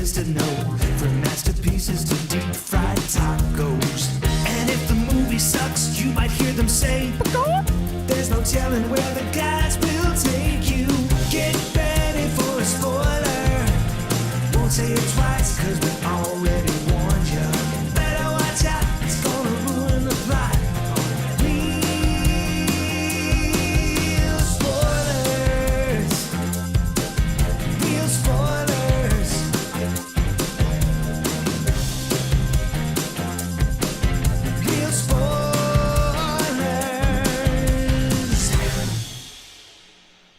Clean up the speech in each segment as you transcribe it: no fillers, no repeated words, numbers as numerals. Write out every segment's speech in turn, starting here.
is to know, from masterpieces to deep fried tacos. And if the movie sucks, you might hear them say, there's no telling where the guys will take you. Get ready for a spoiler. Won't say it twice, cause we already warned you. Better watch out, it's gonna ruin the plot. Real spoilers. Real spoilers. Real spoilers.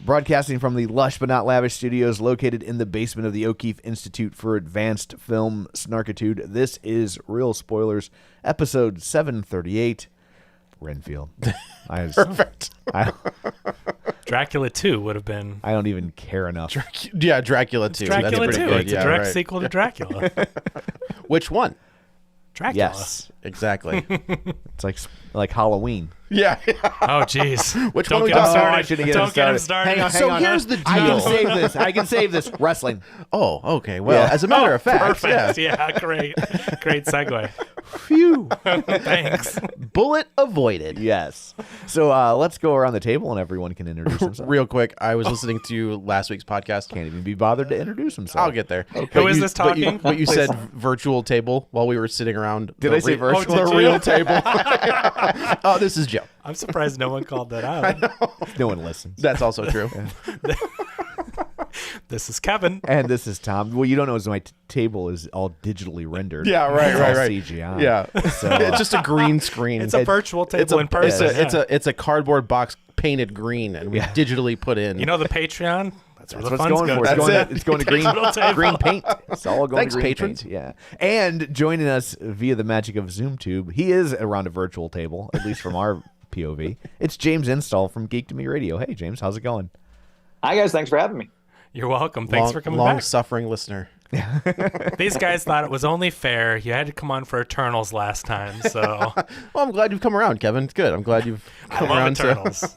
Broadcasting from the lush but not lavish studios located in the basement of the O'Keefe Institute for Advanced Film Snarkitude, this is Real Spoilers, episode 738, Renfield. Perfect. Dracula 2 would have been. I don't even care enough. Dracula 2. Dracula That's 2. pretty good. It's a direct sequel to Dracula. Which one? Dracula. Yes. Exactly. It's like Halloween. Yeah. Oh, jeez. Which Don't one we get him talking started. about? I shouldn't get Don't him get him started. started. So here's the I can deal. save this. I can save this. Wrestling. Oh, okay. Well, Yeah. as a matter of fact, Perfect. yeah. Yeah, great. Great segue. Phew. Thanks. Bullet avoided. Yes. So let's go around the table and everyone can introduce themselves. Real quick, I was listening to last week's podcast. Can't even be bothered to introduce himself. I'll get there. Who is this talking? But you said virtual table while we were sitting around. Did the I say virtual? The real table. Oh, this is Joe. I'm surprised no one called that out. No one listens. That's also true. This is Kevin. And this is Tom. What you don't know is my table is all digitally rendered. Yeah, right, It's right, all right. CGI. Yeah. So, It's just a green screen. It's a virtual table in person. It's a cardboard box painted green, and we digitally put in. You know the Patreon? That's where that's the what's fun's going for. going. It's going to green table. green paint. It's all going Thanks, to green patrons. paint. Yeah. And joining us via the magic of ZoomTube, he is around a virtual table, at least from our POV. It's James Enstall from Geek To Me Radio. Hey, James, how's it going? Hi, guys. Thanks for having me. You're welcome. Thanks for coming back. Long-suffering listener. These guys thought it was only fair. You had to come on for Eternals last time, so Well, I'm glad you've come around, Kevin. It's good. I'm glad you've I come love around Eternals.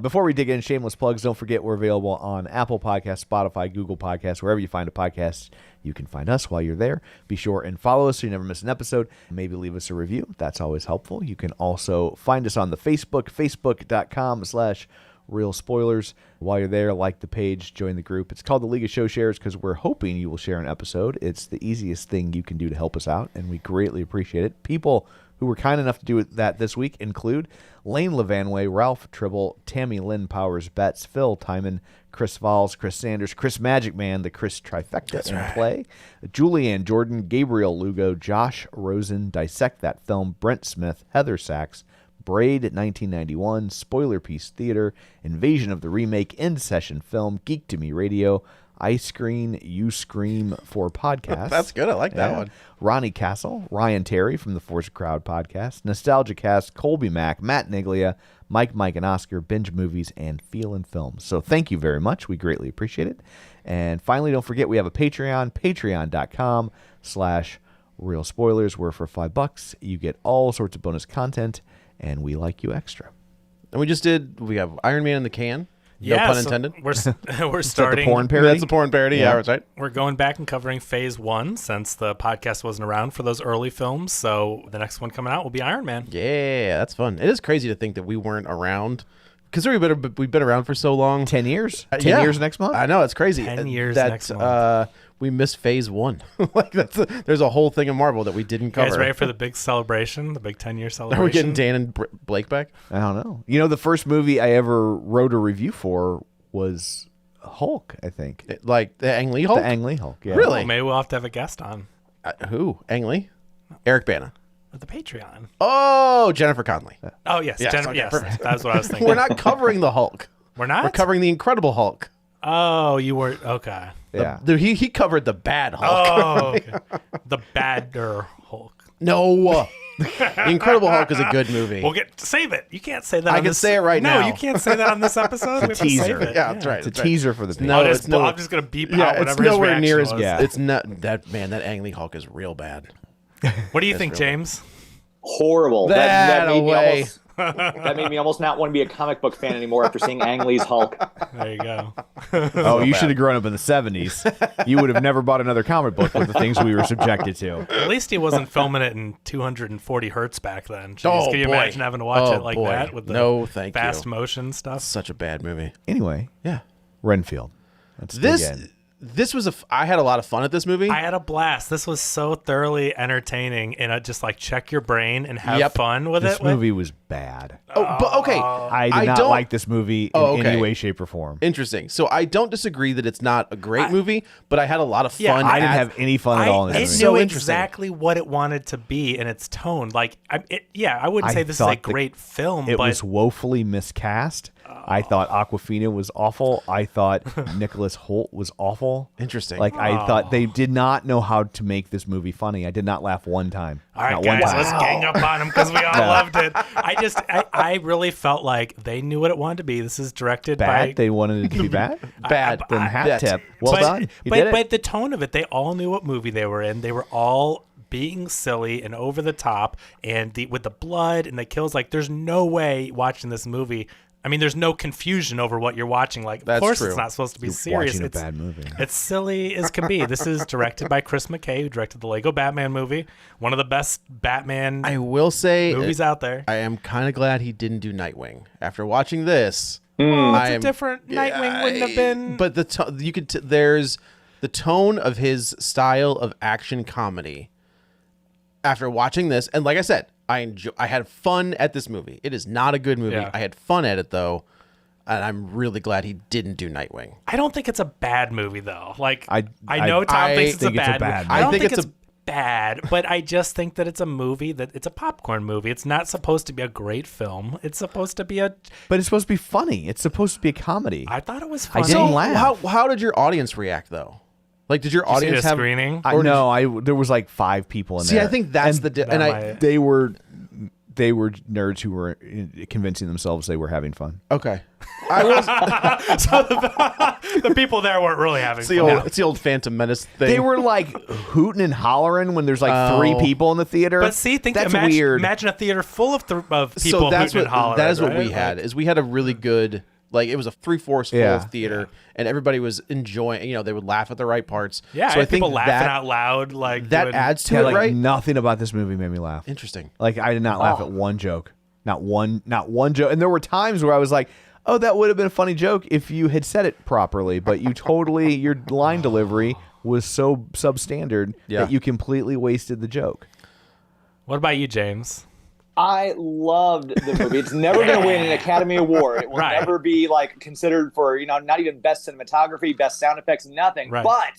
Before we dig in, shameless plugs, don't forget we're available on Apple Podcasts, Spotify, Google Podcasts, wherever you find a podcast. You can find us while you're there. Be sure and follow us so you never miss an episode. Maybe leave us a review. That's always helpful. You can also find us on the Facebook, facebook.com/Real Spoilers. While you're there, like the page, join the group. It's called the League of Show Shares because we're hoping you will share an episode. It's the easiest thing you can do to help us out, and we greatly appreciate it. People who were kind enough to do that this week include Lane Levanway, Ralph Tribble, Tammy Lynn Powers Betts, Phil Timon, Chris Valls, Chris Sanders, Chris Magic Man, the Chris Trifecta in play, Julianne Jordan, Gabriel Lugo, Josh Rosen, Dissect That Film, Brent Smith, Heather Sachs, Braid 1991, Spoiler Piece Theater, Invasion of the Remake, In Session Film, Geek To Me Radio, I Screen, You Scream for Podcast. That's good. I like that one. Ronnie Castle, Ryan Terry from the Force Crowd Podcast, Nostalgia Cast, Colby Mack, Matt Niglia, Mike, and Oscar, Binge Movies, and Feel and Films. So thank you very much. We greatly appreciate it. And finally, don't forget we have a Patreon, patreon.com/Real Spoilers, where for $5 you get all sorts of bonus content, and we like you extra. And we have Iron Man in the can. No Yeah, pun so intended. We're Is that the starting. porn parody? That's a porn parody. Yeah, that's right. We're going back and covering Phase 1 since the podcast wasn't around for those early films. So the next one coming out will be Iron Man. Yeah, that's fun. It is crazy to think that we weren't around. Considering we've been around for so long. 10 years? 10 Yeah. years next month? I know, it's crazy. 10 years that, next month. We missed Phase 1. Like there's a whole thing of Marvel that we didn't You cover. guys ready for the big celebration, the big 10-year celebration? Are we getting Dan and Blake back? I don't know. You know, the first movie I ever wrote a review for was Hulk, I think. Like the Ang Lee Hulk? The Ang Lee Hulk, yeah. Really? Well, maybe we'll have to have a guest on Who? Ang Lee? Eric Bana. with the Patreon. Oh, Jennifer Connelly. Oh, yes. Yes, Jennifer, okay, yes. perfect. That's what I was thinking. We're not covering the Hulk. We're not? We're covering the Incredible Hulk. Oh, you were... Okay. Yeah. He covered the bad Hulk. Oh, okay. The badder Hulk. No. The Incredible Hulk is a good movie. We'll save it. You can't say that. I on can this, say it right now. No, you can't say that on this episode. We have to teaser. save it. Yeah, that's right. It's a that's right. teaser for the No, I'll it's just, no- I'm just gonna beep Yeah, out it's whatever his nowhere near reaction as was. Yeah. It's not that Ang Lee Hulk is real bad. What do you think, James? Horrible. That made me away. almost That made me almost not want to be a comic book fan anymore after seeing Ang Lee's Hulk. There you go. Oh, you should have grown up in the 70s. You would have never bought another comic book with the things we were subjected to. At least he wasn't filming it in 240 hertz back then. Jeez, can you boy. imagine having to watch it like boy. that with the No, thank fast you. motion stuff? Such a bad movie. Anyway, Yeah. Renfield. Let's dig in. This was I had a lot of fun at this movie. I had a blast. This was so thoroughly entertaining, and just like check your brain and have Yep. fun with This it. movie was bad. oh, but okay. I did not don't like this movie in Oh, okay. any way, shape, or form. Interesting. So I don't disagree that it's not a great movie, but I had a lot of fun. Yeah, I didn't at- have any fun at all in It this so movie. knew interesting. exactly what it wanted to be in its tone. Like, I wouldn't I say this is a thought great film, It but was woefully miscast. I thought Awkwafina was awful. I thought Nicolas Hoult was awful. Interesting. Like, I thought they did not know how to make this movie funny. I did not laugh one time. all right, Not one guys, time. let's gang up on them because we all loved it. I really felt like they knew what it wanted to be. This is directed by. Bad? They wanted it to be bad? bad. Then hat That's- tip. Well done. You did it. But the tone of it, they all knew what movie they were in. They were all being silly and over the top, and with the blood and the kills. Like, there's no way watching this movie. I mean, there's no confusion over what you're watching. Like, That's of course, true. it's not supposed to be You're serious. watching a It's bad movie. It's silly as can be. This is directed by Chris McKay, who directed the Lego Batman movie, one of the best Batman I will say movies out there. I am kind of glad he didn't do Nightwing. After watching this, Well, I it's a am- different Nightwing wouldn't have been. But you could there's the tone of his style of action comedy. After watching this, and like I said, I had fun at this movie. It is not a good movie. Yeah. I had fun at it though, and I'm really glad he didn't do Nightwing. I don't think it's a bad movie though. Like I know Tom I thinks it's a think it's a bad bad movie. I don't movie. think it's bad, but I just think that it's a movie it's a popcorn movie. It's not supposed to be a great film. It's supposed to be But it's supposed to be funny. It's supposed to be a comedy. I thought it was I funny. didn't laugh. How did your audience react though? Like, did your Did you see audience the have screening? There was like 5 people in See, there. I think that's And and I might- they were nerds who were convincing themselves they were having fun. okay. I was The people there weren't really having fun. it's the old Phantom Menace thing. They were like hooting and hollering when there's like 3 people in the theater. But see, that's imagine, weird. Imagine a theater full of people so that's hooting and hollering. that is what right? we had. Is we had a really good, like, it was a 3/4 full Yeah. theater, and everybody was enjoying. You know, they would laugh at the right parts. Yeah, so I I had think people laughing that out loud. Like that doing- adds to Yeah, it, like right? nothing about this movie made me laugh. Interesting. Like I did not laugh at one joke. Not one joke. And there were times where I was like, "Oh, that would have been a funny joke if you had said it properly." But you totally your line delivery was so substandard Yeah. that you completely wasted the joke. What about you, James? I loved the movie. It's never going to win an Academy Award. It will Right. never be like considered for, not even best cinematography, best sound effects, nothing. Right. But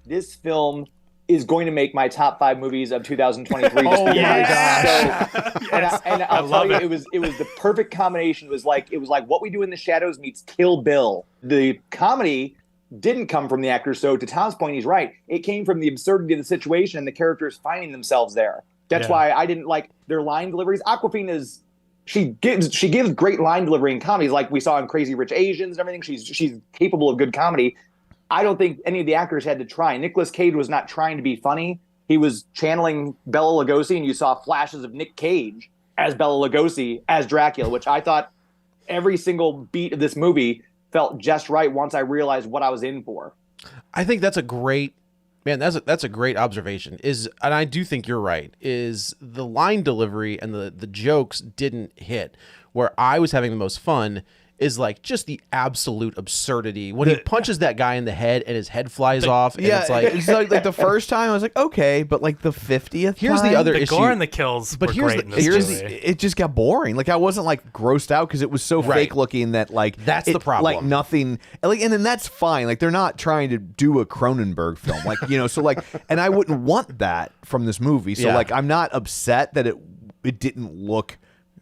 this film is going to make my top 5 movies of 2023. Just because yes. it's so, and I'll love tell you, it. it was the perfect combination. It was like What We Do in the Shadows meets Kill Bill. The comedy didn't come from the actors. So to Tom's point, he's right. It came from the absurdity of the situation and the characters finding themselves there. That's why I didn't like their line deliveries. Awkwafina she gives great line delivery in comedies, like we saw in Crazy Rich Asians and everything. She's capable of good comedy. I don't think any of the actors had to try. Nicolas Cage was not trying to be funny. He was channeling Bela Lugosi, and you saw flashes of Nick Cage as Bela Lugosi as Dracula, which I thought every single beat of this movie felt just right once I realized what I was in for. I think that's a great that's a great observation. And I do think you're right. Is the line delivery and the jokes didn't hit. Where I was having the most fun is like just the absolute absurdity when he punches that guy in the head and his head flies off. And Yeah, it's like like the first time I was like, okay, but like the 50th Here's time, the other The issue. gore and the kills But were here's great in the- this here's movie. it just got boring. Like I wasn't like grossed out because it was so Right. fake looking that like That's the problem. Like nothing, like, and then that's fine. Like they're not trying to do a Cronenberg film, like so like, and I wouldn't want that from this movie. So Yeah. like I'm not upset that it didn't look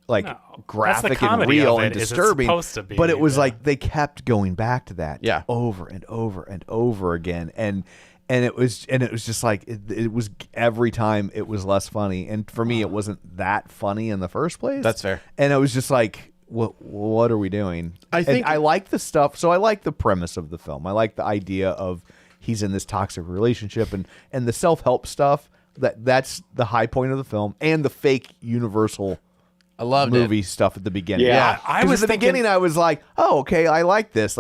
like No, that's the graphic and comedy real of and it, is it's disturbing. supposed to be, but it was yeah. like they kept going back to that, Yeah. over and over and over again, and it was just like it was every time it was less funny, and for me it wasn't that funny in the first place. That's fair. And I was just like, what are we doing? I think- and I like the stuff. So I like the premise of the film. I like the idea of he's in this toxic relationship and the self-help stuff. That's the high point of the film, and the fake universal I loved movie stuff at the beginning. Yeah. I 'Cause was at the thinking- beginning. I was like, "Oh, okay, I like this.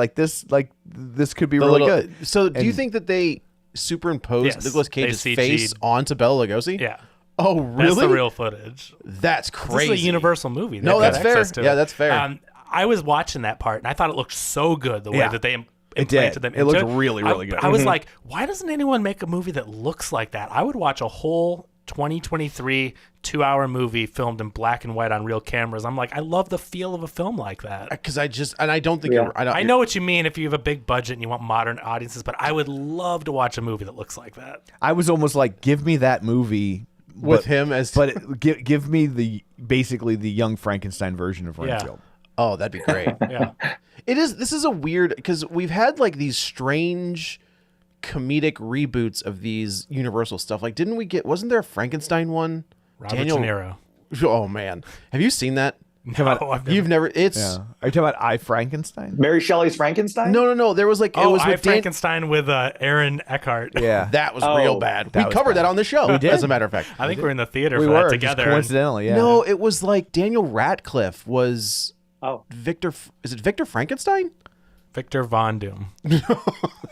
This could be really good." So, do you And- think that they superimposed Yes, Nicolas they Cage's CG'd. face onto Bela Lugosi? Yeah. Oh, really? That's the real footage. That's This crazy. is a Universal movie. No, They've got that's fair. access to Yeah, it. that's fair. I was watching that part, and I thought it looked so good the way Yeah. that they It implanted did. them. It looked into really, really good. I was like, why doesn't anyone make a movie that looks like that? I would watch a whole 2023 2-hour movie filmed in black and white on real cameras. I'm like, I love the feel of a film like that. Because I don't think Yeah. you're. I know what you mean if you have a big budget and you want modern audiences, but I would love to watch a movie that looks like that. I was almost like, "Give me that movie with him as. give me basically the young Frankenstein version of Renfield." Oh, that'd be great. Yeah. This is a weird, because we've had like these strange comedic reboots of these Universal stuff. Like, wasn't there a Frankenstein one? Robert De Niro. Oh man, have you seen that? No, I've never- You've never. It's Yeah. Are you talking about I Frankenstein? Mary Shelley's Frankenstein? no. There was like it Oh, was I with Frankenstein with Aaron Eckhart. Yeah. That was Oh, real bad. that We was covered bad. that on the show. did? As a matter of fact. I think we're in the theater we for were that just together. coincidentally. Yeah. No, it was like Daniel Radcliffe was Oh. Victor. Is it Victor Frankenstein? Victor Von Doom.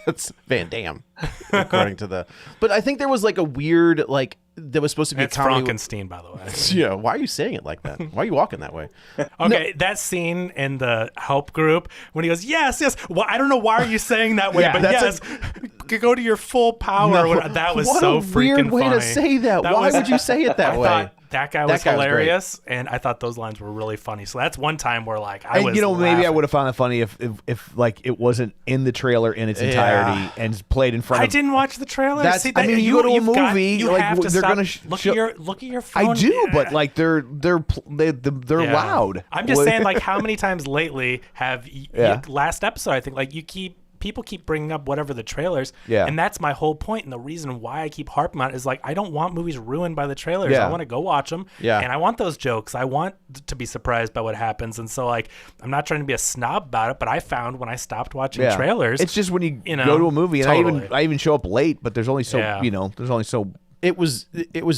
That's Van Damme, according to the. But I think there was like a weird like that was supposed to be It's a comedy. Frankenstein, by the way. Yeah, why are you saying it like that? Why are you walking that way? Okay, that scene in the help group when he goes, yes. Well, I don't know why are you saying that way, Yeah, but that's yes, go to your full power. No, That was what so a freaking weird way to funny. say that. Why would you say it that I way? thought that guy was guy was great. hilarious, and I thought those lines were really funny. So that's one time where like I And was maybe I laughing. would have found it funny if like it wasn't in the trailer in its entirety and played in front I of. didn't watch the trailer. That's- See, I mean, you go to a you've got- movie, you like, have to they're stop. gonna look show- at your phone. I do, Yeah. but like they're Yeah. loud. I'm just saying, like, how many times lately have Yeah. last episode? I think like people keep bringing up whatever the trailers, Yeah. and that's my whole point. And the reason why I keep harping on it is like I don't want movies ruined by the trailers. Yeah. I want to go watch them, Yeah. and I want those jokes. I want to be surprised by what happens, and so like I'm not trying to be a snob about it, but I found when I stopped watching Yeah. trailers, It's just when you, you know, go to a movie, and totally. I even show up late, but there's only so Yeah. there's only so. It was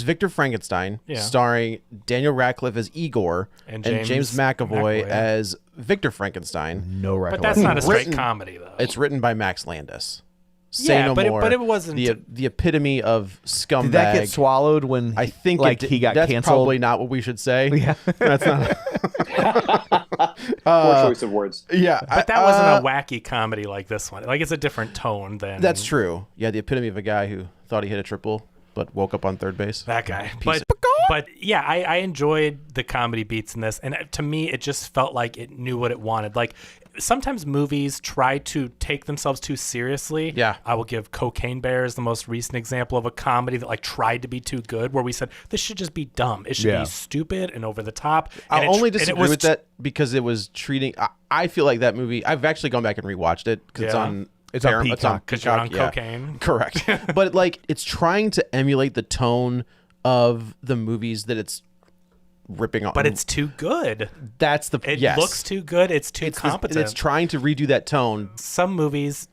Victor Frankenstein, Yeah. starring Daniel Radcliffe as Igor And James James McAvoy McAvoy. as Victor Frankenstein. No but recollection. that's not a straight Written- comedy though. It's written by Max Landis. Say Yeah, no but more. it wasn't- the epitome of scumbag. Did that get swallowed when I think like it, he got that's canceled? probably not what we should say. Yeah. That's not. Poor choice of words. Yeah, but that wasn't a wacky comedy like this one. Like it's a different tone than That's true. Yeah, the epitome of a guy who thought he hit a triple but woke up on third base. That guy. Piece But yeah, I enjoyed the comedy beats in this. And to me, it just felt like it knew what it wanted. Like sometimes movies try to take themselves too seriously. Yeah. I will give Cocaine Bear as the most recent example of a comedy that like tried to be too good, where we said, this should just be dumb. It should Yeah. be stupid and over the top. I And only and disagree was with that because it was treating. I feel like that movie. I've actually gone back and rewatched it because it's Yeah. on. It's on Paramount- Peacock. 'Cause you're on Peacock, cocaine. Correct. But like, it's trying to emulate the tone of the movies that it's ripping on. But it's too good. that's the It yes. looks too good. It's too competent. It's trying to redo that tone. Some movies,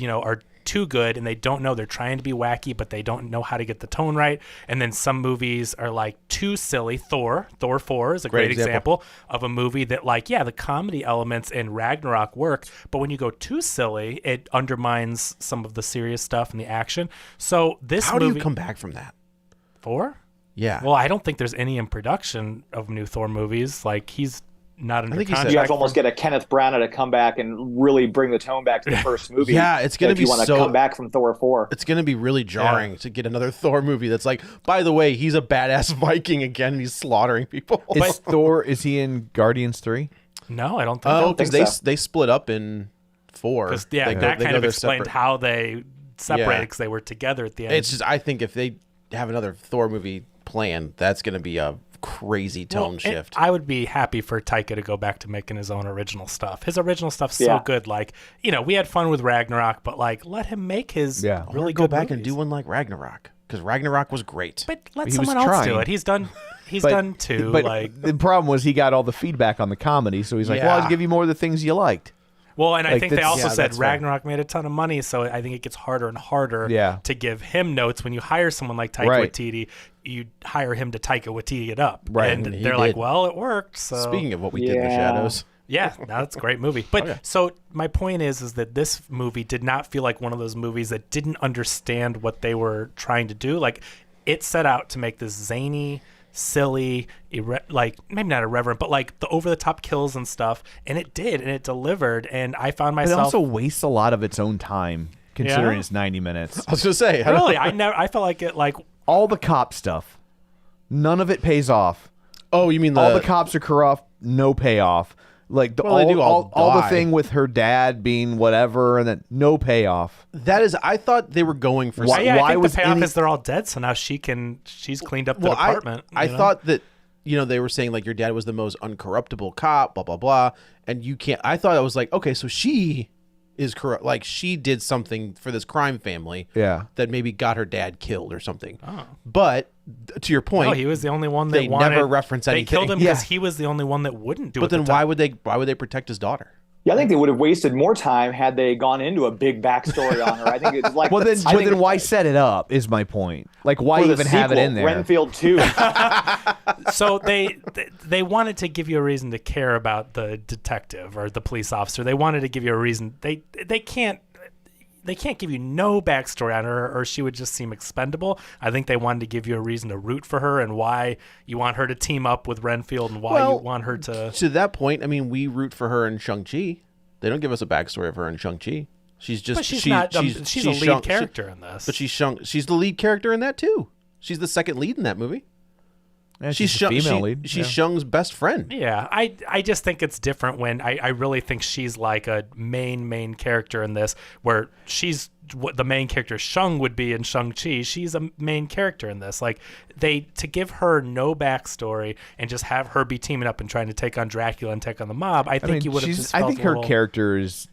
are too good and they don't know they're trying to be wacky, but they don't know how to get the tone right. And then some movies are like too silly. Thor 4 is a great example of a movie that like, yeah, the comedy elements in Ragnarok work, but when you go too silly, it undermines some of the serious stuff and the action. So this How do movie, you come back from that? Thor? Yeah. Well, I don't think there's any in production of new Thor movies. Like he's not under think he said- contract. You have to almost get a Kenneth Branagh to come back and really bring the tone back to the first movie. Yeah, it's gonna if you be want to so- come back from Thor 4. It's going to be really jarring to get another Thor movie that's like, by the way, he's a badass Viking again and he's slaughtering people. Is Thor? Is he in Guardians 3? No, I don't think. Oh, think because so. they split up in 4. Because yeah, They go- that they kind go of their explained separate- how they separated Yeah. because they were together at the end. It's just, I think if they have another Thor movie planned, that's going to be a crazy tone shift. I would be happy for Taika to go back to making his own original stuff. His original stuff's so Yeah. good. Like, we had fun with Ragnarok, but like, let him make his Yeah. I really wanna go good back and movies. do one like Ragnarok because Ragnarok was great. But let He was someone else do trying. it. He's done. He's But- done two. But Like, the problem was he got all the feedback on the comedy, so he's like, Yeah. "Well, I'll give you more of the things you liked." Well, and I Like, think they that's- also Yeah, said that's fair. Ragnarok made a ton of money, so I think it gets harder and harder to give him notes. When you hire someone like Taika Right. Waititi, you hire him to Taika Waititi it up. Right. And And he they're like, did. well, it worked. So Speaking of what we did in the shadows. yeah, that's a great movie. But so my point is that this movie did not feel like one of those movies that didn't understand what they were trying to do. Like, it set out to make this zany, silly, like maybe not irreverent, but like the over-the-top kills and stuff, and it did, and it delivered. And I found But it myself also wastes a lot of its own time, considering Yeah? it's 90 minutes. I was going to say. really, I felt like it like All the cop stuff, none of it pays off. Oh, you mean All the cops are corrupt, no payoff. Like Well, they do all the die. thing with her dad being whatever, and then no payoff. That is, I thought they were going for Why- yeah, I think was the payoff any- is they're all dead, so now she's cleaned up the Well, department. I you know? thought that, they were saying like your dad was the most uncorruptible cop, blah, blah, blah. And you can't, I thought I was like, okay, so she is corrupt. Like she did something for this crime family Yeah. that maybe got her dad killed or something. But to your point, no, he was the only one that they wanted. never reference They anything. killed him because Yeah. he was the only one that wouldn't do it. but then why would they protect his daughter? Yeah, I think they would have wasted more time had they gone into a big backstory on her. I think it's like Well, then, I think why set it up? Is my point. Like, why for the even have it sequel, in there? Renfield 2. So they wanted to give you a reason to care about the detective or the police officer. They wanted to give you a reason. They can't give you no backstory on her, or she would just seem expendable. I think they wanted to give you a reason to root for her and why you want her to team up with Renfield and why you want her to. To that point, I mean, we root for her in Shang-Chi. They don't give us a backstory of her in Shang-Chi. She's just But she's not. She's a lead character in this. But she's the lead character in that too. She's the second lead in that movie. Yeah, She's a female lead. She's Yeah. Shung's best friend. Yeah, I just think it's different when I really think she's like a main character in this, where she's what the main character Shung would be in Shang-Chi. She's a main character in this. Like, to give her no backstory and just have her be teaming up and trying to take on Dracula and take on the mob, I think you would have just I felt think a her little- character is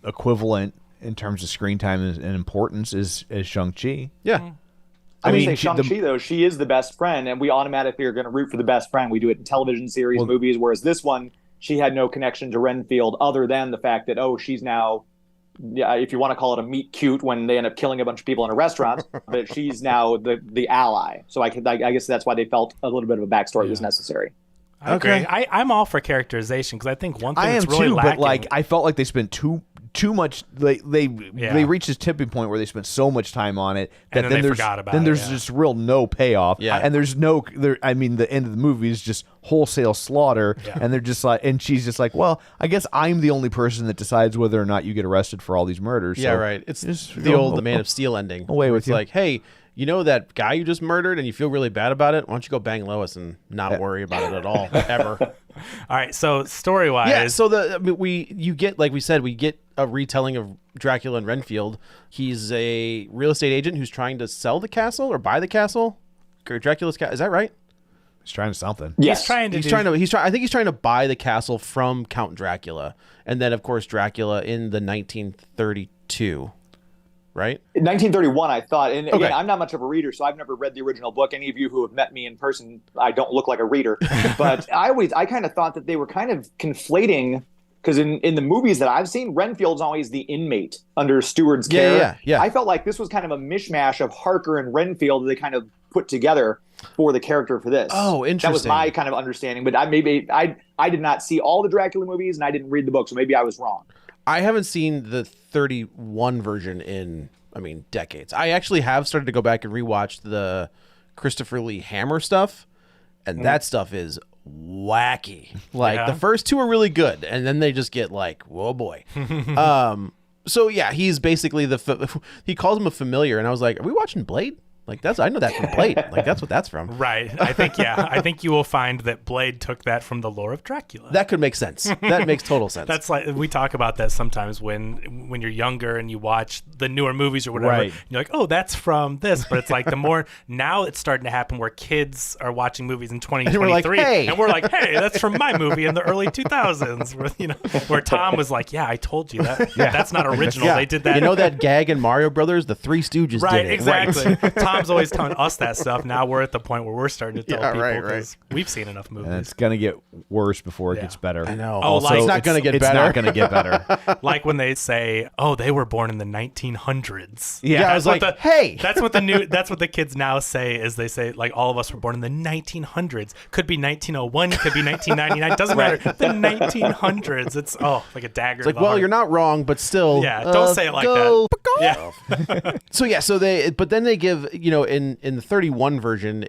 equivalent in terms of screen time and importance as Shang-Chi. Yeah. I mean, would say she- Shang-Chi, though, she is the best friend, and we automatically are going to root for the best friend. We do it in television series, movies, whereas this one, she had no connection to Renfield other than the fact that, she's now, if you want to call it a meet cute when they end up killing a bunch of people in a restaurant, but she's now the ally. So I guess that's why they felt a little bit of a backstory was necessary. I agree. I'm all for characterization because I think one thing I that's am really too, lacking. but like I felt like they spent too much. They reached this tipping point where they spent so much time on it that And then they there's forgot about then it, there's yeah. just real no payoff. Yeah. And there's no there. I mean, the end of the movie is just wholesale slaughter, and they're just like, and she's just like, well, I guess I'm the only person that decides whether or not you get arrested for all these murders. Yeah, so right. It's just the go- old The Man of Steel ending. away where with it's you. like, hey, you know that guy you just murdered and you feel really bad about it? Why don't you go bang Lois and not worry about it at all, ever? All right, so story-wise, Yeah, so you get, like we said, we get a retelling of Dracula and Renfield. He's a real estate agent who's trying to sell the castle or buy the castle. Dracula's castle. Is that right? He's trying something. Yes. he's trying to I think he's trying to buy the castle from Count Dracula. And then of course Dracula in the 1932, right? In 1931, I thought, and again, Okay. I'm not much of a reader, so I've never read the original book. Any of you who have met me in person, I don't look like a reader. But I kind of thought that they were kind of conflating, because in the movies that I've seen, Renfield's always the inmate under Steward's care. Yeah. I felt like this was kind of a mishmash of Harker and Renfield that they kind of put together for the character for this. Oh, That was interesting. my kind of understanding, but I did not see all the Dracula movies, and I didn't read the book, so maybe I was wrong. I haven't seen the 31 version in, decades. I actually have started to go back and rewatch the Christopher Lee Hammer stuff, and that stuff is wacky. Like Yeah. the first two are really good, and then they just get like, whoa boy. So yeah, he's basically he calls him a familiar, and I was like, are we watching Blade? Like I know that from Blade. Like that's what that's from. right. I think you will find that Blade took that from the lore of Dracula. That could make sense. That makes total sense. That's like we talk about that sometimes when you're younger and you watch the newer movies or whatever. Right. You're like, oh, that's from this, but it's like the more now it's starting to happen where kids are watching movies in 2023, we're like, hey. and we're like, hey, that's from my movie in the early 2000s. Where Tom was like, yeah, I told you that. That's not original. yeah. They did that. You know that gag in Mario Brothers? The Three Stooges Right, did it. exactly. Tom's always telling us that stuff. Now we're at the point where we're starting to tell people right. because we've seen enough movies. And it's gonna get worse before it gets better. I know. Oh, Also, it's not going to get It's better. not gonna get better. Like when they say, "Oh, they were born in the 1900s." Yeah, I was like, hey. That's what the kids now say. Is they say like all of us were born in the 1900s. Could be 1901. Could be 1999. Doesn't matter. The 1900s. It's like a dagger. It's like, well, you're not wrong, but still. Yeah, don't say it like go. that. Yeah. So but then they give, in the 31 version,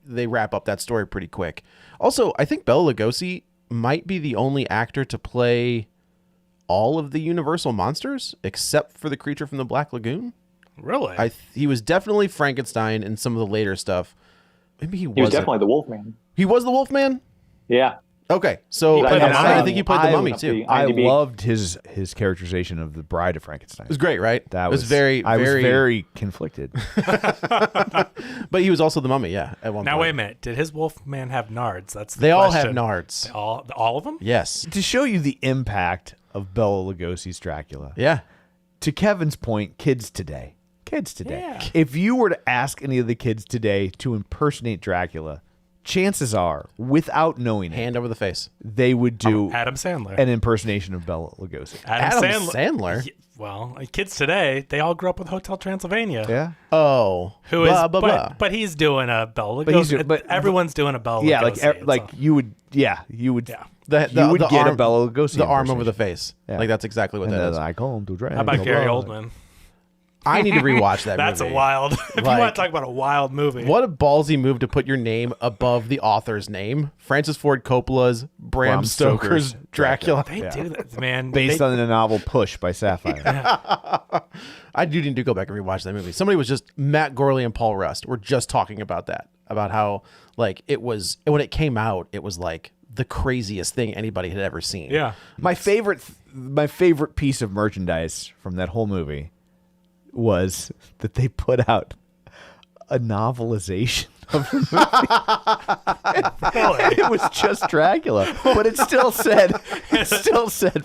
they wrap up that story pretty quick. Also, I think Bela Lugosi might be the only actor to play all of the Universal monsters except for the creature from the Black Lagoon. Really? He was definitely Frankenstein in some of the later stuff. Maybe he was definitely the Wolfman. He was the Wolfman? Yeah. Okay, so played the Mummy. I think he played the Mummy too. I IMDb. loved his characterization of the Bride of Frankenstein. It was great, right? That was very, I was very, very conflicted. But he was also the Mummy, yeah. At one now point. wait a minute. Did his Wolfman have nards? That's the They all have question. nards. All of them? Yes. To show you the impact of Bela Lugosi's Dracula. Yeah. To Kevin's point, kids today. Yeah. If you were to ask any of the kids today to impersonate Dracula, chances are, without knowing it, Hand over the face. they would do Adam Sandler. an impersonation of Bela Lugosi. Adam Sandler? Well, kids today, they all grew up with Hotel Transylvania. Yeah. Oh. Who is? blah, blah, blah. But he's doing a Bela But he's Lugosi. but Everyone's doing a Bela Yeah, Lugosi. like you would. Yeah, you would. Yeah. You would get a Bela Lugosi. The arm over the impersonation. face. Yeah. Like, that's exactly what And that then is. I call him to drag. How about Gary Oldman? I need to rewatch that That's movie. a wild. If you Like- want to talk about a wild movie, What a ballsy move to put your name above the author's name. Francis Ford Coppola's Bram Stoker's Dracula. They do that, man. Based on the novel Push by Sapphire. I do need to go back and rewatch that movie. Somebody was just, Matt Gorley and Paul Rust were just talking about that. About how, like, it was, when it came out, it was like the craziest thing anybody had ever seen. Yeah. My favorite piece of merchandise from that whole movie was that they put out a novelization of the movie. It was just Dracula, but it still said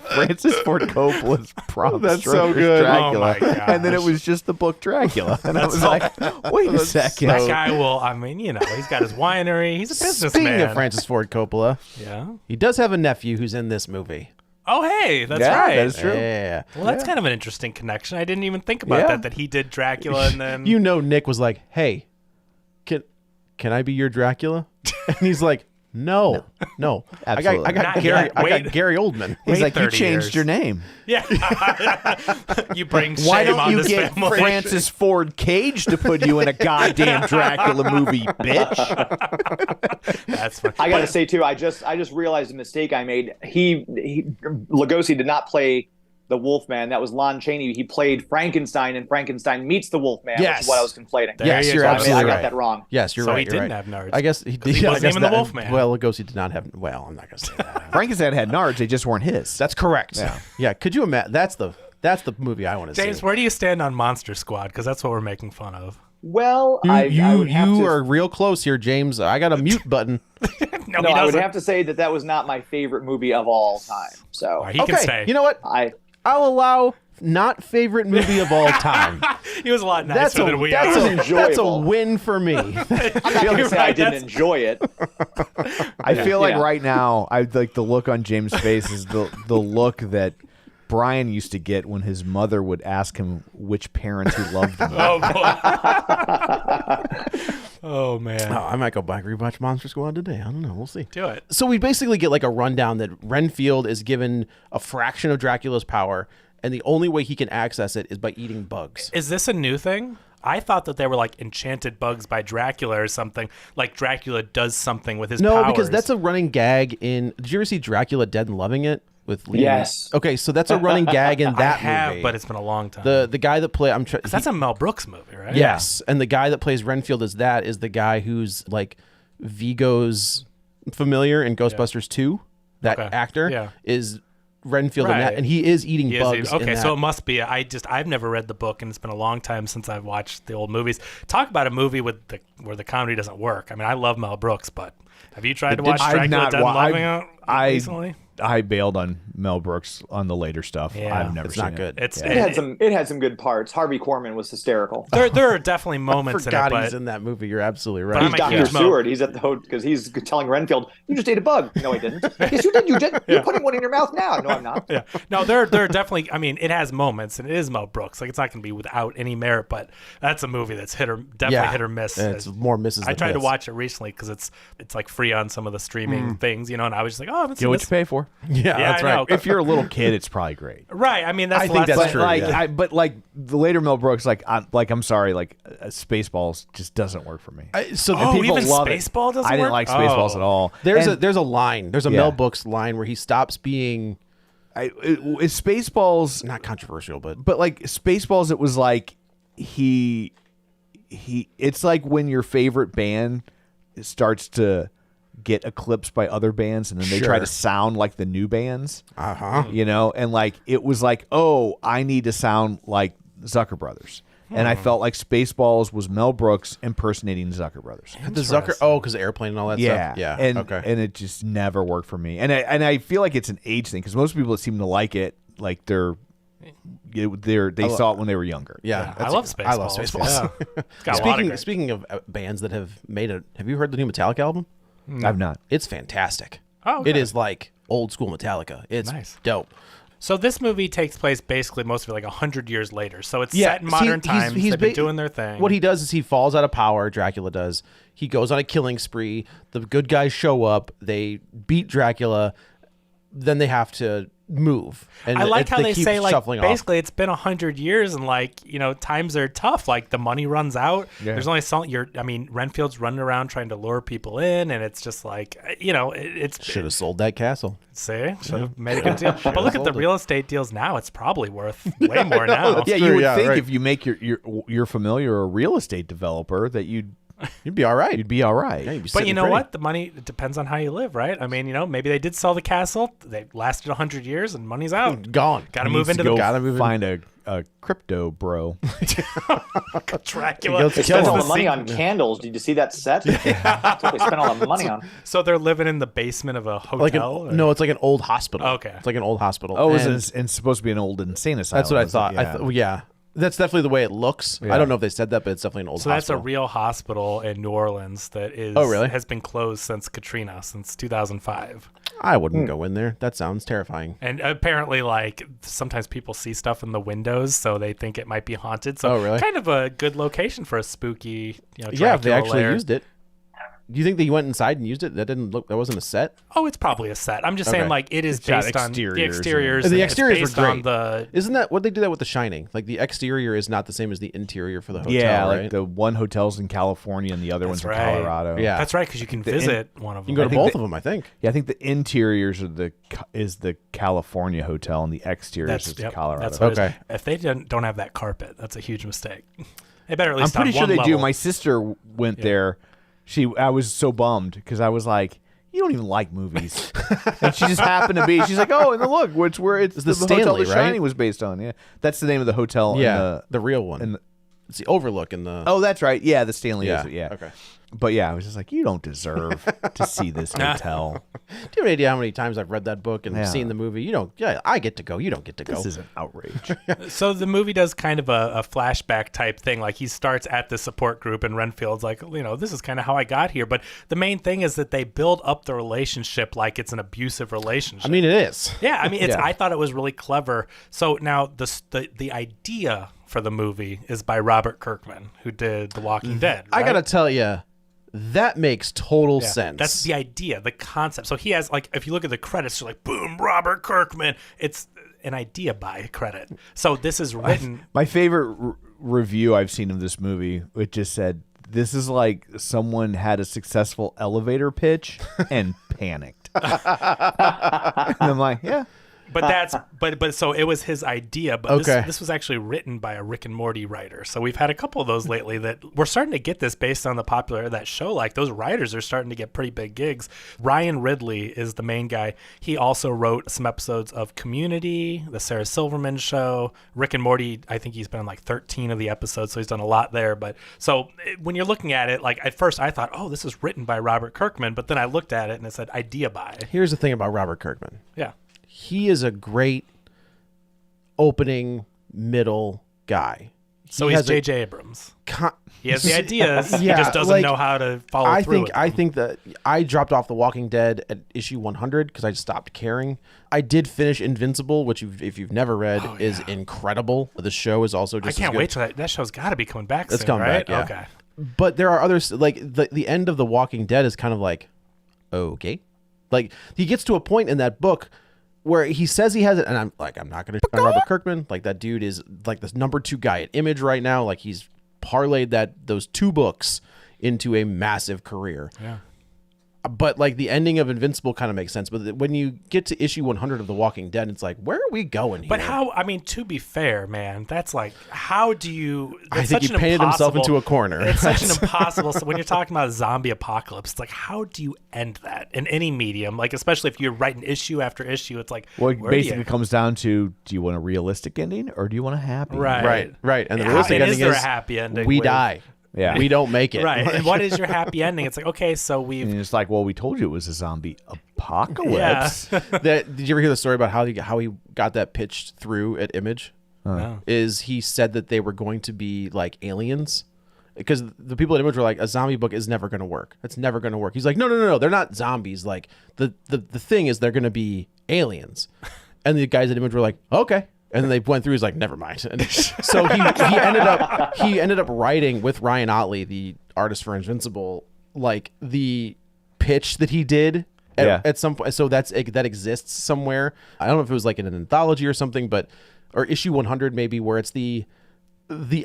Francis Ford Coppola's Bram That's so Stoker's good. Dracula, Oh my gosh. and then it was just the book Dracula, and I was like, wait a second. That guy will. I mean, he's got his winery. He's a businessman. Speaking of Francis Ford Coppola, Yeah. he does have a nephew who's in this movie. Oh, hey, that's Yeah, right. that is true. Yeah. Well, that's kind of an interesting connection. I didn't even think about Yeah. that he did Dracula and then You know, Nick was like, hey, can I be your Dracula? And he's like, no. Absolutely I got not Gary. yet. I Wait. got Gary Oldman. He's Wait like, you 30 changed years. your name. Yeah. You bring shame Why don't on you this get family. Francis Ford Cage to put you in a goddamn Dracula movie, bitch? That's funny. I got to say too, I just realized a mistake I made. Lugosi did not play the Wolfman. That was Lon Chaney. He played Frankenstein, and Frankenstein meets the Wolfman, which Yes. is what I was conflating. There Yes, he is. you're So I absolutely got right. that wrong. Yes, you're So right. he you're didn't right. have nards. I guess he did. he I wasn't guess even the that- Wolfman. Well, Lugosi did not have. Well, I'm not gonna say that. Frankenstein had nards; they just weren't his. That's correct. Yeah. Yeah. Could you imagine? That's the movie I want to James, see. where do you stand on Monster Squad? Because that's what we're making fun of. Well, You, I would have you to, are real close here, James. I got a mute button. No, no, he I would doesn't. have to say that was not my favorite movie of all time. So He can stay. You know what? I'll allow not favorite movie of all time. He was a lot That's nicer a than we that's are. a enjoyable. win for me. I'm not going to say I didn't enjoy it. I feel like Yeah. right now, the look on James' face is the look that Brian used to get when his mother would ask him which parents he loved the most. Oh, boy. Oh, man. Oh, I might go back and rewatch Monster Squad today. I don't know. We'll see. Do it. So we basically get like a rundown that Renfield is given a fraction of Dracula's power, and the only way he can access it is by eating bugs. Is this a new thing? I thought that they were like enchanted bugs by Dracula or something. Like Dracula does something with his powers. No, because that's a running gag in. Did you ever see Dracula Dead and Loving It with Liam? Yes. Okay, so that's a running gag in that I have, movie. but it's been a long time. the guy that play I'm 'Cause that's a Mel Brooks movie, right? yes, and the guy that plays Renfield is the guy who's like Vigo's familiar in Ghostbusters 2. That Okay. actor Yeah. is Renfield in that, Right. and he is eating He is bugs. okay, in so that. it must be. I've never read the book, and it's been a long time since I've watched the old movies. Talk about a movie where the comedy doesn't work. I mean, I love Mel Brooks, but have you tried to watch I've Dracula not Dead and wa- Loving I've- It I recently? I bailed on Mel Brooks on the later stuff. Yeah. I've never It's seen not good. It's It had some good parts. Harvey Korman was hysterical. there are definitely I moments in it, forgot but he's in that movie. You're absolutely right. But I'm He's a Dr. huge Mo. Seward. He's at the hotel because he's telling Renfield, "You just ate a bug." No, I didn't. Yes, you did. You did. You're putting one in your mouth now. No, I'm not. yeah. No, there are definitely. I mean, it has moments, and it is Mel Brooks. Like, it's not going to be without any merit, but that's a movie that's definitely hit or miss. And it's more misses. I than tried to hits. watch it recently because it's like free on some of the streaming things, and I was just like, oh, I haven't Get seen what this. you pay for. Yeah, that's I right. know. If you're a little kid, it's probably great. Right. I mean, that's I the think last that's thing. true. Like, yeah. but like the later Mel Brooks, I'm sorry, like Spaceballs just doesn't work for me. So Oh, people even love it. Spaceball doesn't I didn't work? like Spaceballs Oh. at all. there's And a line. There's a Yeah. Mel Brooks line where he stops being it's Spaceballs, not controversial, but but like Spaceballs, it was like he. It's like when your favorite band starts to get eclipsed by other bands, and then they try Sure. to sound like the new bands. uh-huh. And like it was like, oh, I need to sound like Zucker Brothers. And I felt like Spaceballs was Mel Brooks impersonating Zucker Brothers. The Zucker, because the airplane and all that stuff. Yeah, and okay. and it just never worked for me. And I feel like it's an age thing because most people that seem to like it, like they saw it when they were younger. Yeah, I love Spaceballs. I love Spaceballs. Yeah. It's got a lot of great- Speaking of bands that have made it, have you heard the new Metallica album? I've not. It's fantastic. Oh, okay. It is like old school Metallica. It's Nice. dope. So this movie takes place basically most of it like 100 years later. So it's set in modern times. They've been doing their thing. What he does is he falls out of power. Dracula does. He goes on a killing spree. The good guys show up. They beat Dracula. Then they have to move. And I like how they keep say, like, shuffling off. basically it's been 100 years and, like, times are tough. Like, the money runs out. Yeah. There's only Renfield's running around trying to lure people in, and it's just like, it's Should have sold that castle. see, should have made a good deal. But look at the real estate deals now. It's probably worth way more now. Yeah, true, you would yeah, think right. if you make your familiar a real estate developer that you'd You'd be all right. be all right. Yeah, you'd be But sitting you know pretty. what? The money, it depends on how you live, right? I mean, maybe they did sell the castle. They lasted 100 years and money's out. Gone. Got to He move needs into to go the Gotta move in. find a crypto bro. Dracula. He goes to They kill spent him. all the money on candles. Did you see that set? That's what they spent all the money on. So they're living in the basement of a hotel? Like or- no, it's like an old hospital. Okay. It's like an old hospital. Oh, And it's supposed to be an old insane asylum. that's what I is it? thought. Yeah. Yeah. That's definitely the way it looks. Yeah. I don't know if they said that, but it's definitely an old So that's a hospital. real hospital in New Orleans that is Oh, really? has been closed since Katrina, since 2005. I wouldn't go in there. That sounds terrifying. And apparently, like, sometimes people see stuff in the windows, so they think it might be haunted. So Oh, really? kind of a good location for a spooky, Yeah, if they Dracula actually lair. used it. Do you think they went inside and used it? That didn't look. That wasn't a set. Oh, it's probably a set. I'm just saying, Okay. like, it is got based on the exteriors exteriors. and- The and it's exteriors were based on great. the Isn't that what they do that with The Shining? Like the exterior is not the same as the interior for the hotel. Yeah, right? like the one hotel's in California and the other one's right. in Colorado. Yeah. That's right, because you can visit one of them. you can go to think both that- of them. I think. Yeah, I think the interiors are is the California hotel and the exteriors is the Colorado. That's what it is. Okay. If they don't have that carpet, that's a huge mistake. They better at I'm least pretty have sure one they do. level. My sister went there. I was so bummed because I was like, you don't even like movies. And she just happened to be. She's like, oh, and then look, it's where it's the hotel Stanley, The right? Shining was based on. Yeah, that's the name of the hotel. Yeah, the real one. and the- It's the Overlook in the. oh, that's right. Yeah, the Stanley. yeah. Is, yeah. Okay. But yeah, I was just like, you don't deserve to see this hotel. Do you have any idea how many times I've read that book and Yeah. seen the movie? You don't. Yeah, I get to go. You don't get to go. This is an outrage. So the movie does kind of a flashback type thing. Like, he starts at the support group, and Renfield's like, this is kind of how I got here. But the main thing is that they build up the relationship like it's an abusive relationship. I mean, it is. yeah, I mean, Yeah. I thought it was really clever. So now the idea for the movie is by Robert Kirkman, who did The Walking Dead. I right? gotta tell you, that makes total Yeah, sense. That's the idea, the concept. So he has, like, if you look at the credits, you're like, boom, Robert Kirkman. It's an idea by credit. So this is written. My favorite review I've seen of this movie, it just said, this is like someone had a successful elevator pitch and panicked. And I'm like, yeah. but so it was his idea. But Okay. this was actually written by a Rick and Morty writer. So we've had a couple of those lately that we're starting to get this based on the popular of that show. Like those writers are starting to get pretty big gigs. Ryan Ridley is the main guy. He also wrote some episodes of Community, the Sarah Silverman show. Rick and Morty, I think he's been on like 13 of the episodes, so he's done a lot there. But so when you're looking at it, like at first I thought, oh, this is written by Robert Kirkman, but then I looked at it and it said idea by. Here's the thing about Robert Kirkman. Yeah. He is a great opening, middle guy. So He he's has a J.J. Abrams. He has the Yeah, ideas. He just doesn't like, know how to follow I through think with I them. think that I dropped off The Walking Dead at issue 100 because I just stopped caring. I did finish Invincible, which if you've never read is incredible. The show is also I just. can't as good. wait till that show's got to be coming back It's soon, coming right? back, yeah. Okay. But there are others like the end of The Walking Dead is kind of like, okay, like he gets to a point in that book where he says he has it, and I'm not going to on Robert Kirkman. Like that dude is like this number 2 guy at Image right now. Like he's parlayed those 2 books into a massive career. Yeah. But like the ending of Invincible kind of makes sense. But when you get to issue 100 of The Walking Dead, it's like, where are we going here? But how? I mean, to be fair, man, that's like, how do you? I think he painted himself into a corner. It's such an impossible. So when you're talking about a zombie apocalypse, it's like, how do you end that in any medium? Like, especially if you're writing issue after issue, it's like, Well, it where do basically you- comes down to: do you want a realistic ending or do you want a happy? Right. Right. And the Yeah, realistic and ending is there is a happy ending? we with- die. Yeah. We don't make it. Right. And what is your happy ending? It's like, okay, so we've. And it's like, well, we told you it was a zombie apocalypse. Did you ever hear the story about how he got that pitched through at Image? No. Is he said that they were going to be like aliens? Because the people at Image were like, a zombie book is never going to work. It's never going to work. He's like, no, they're not zombies. Like the thing is they're going to be aliens. And the guys at Image were like, okay. And then they went through. He's like, never mind. And so he ended up writing with Ryan Otley, the artist for Invincible, like the pitch that he did at some point. So that exists somewhere. I don't know if it was like in an anthology or something, or issue 100 maybe, where it's the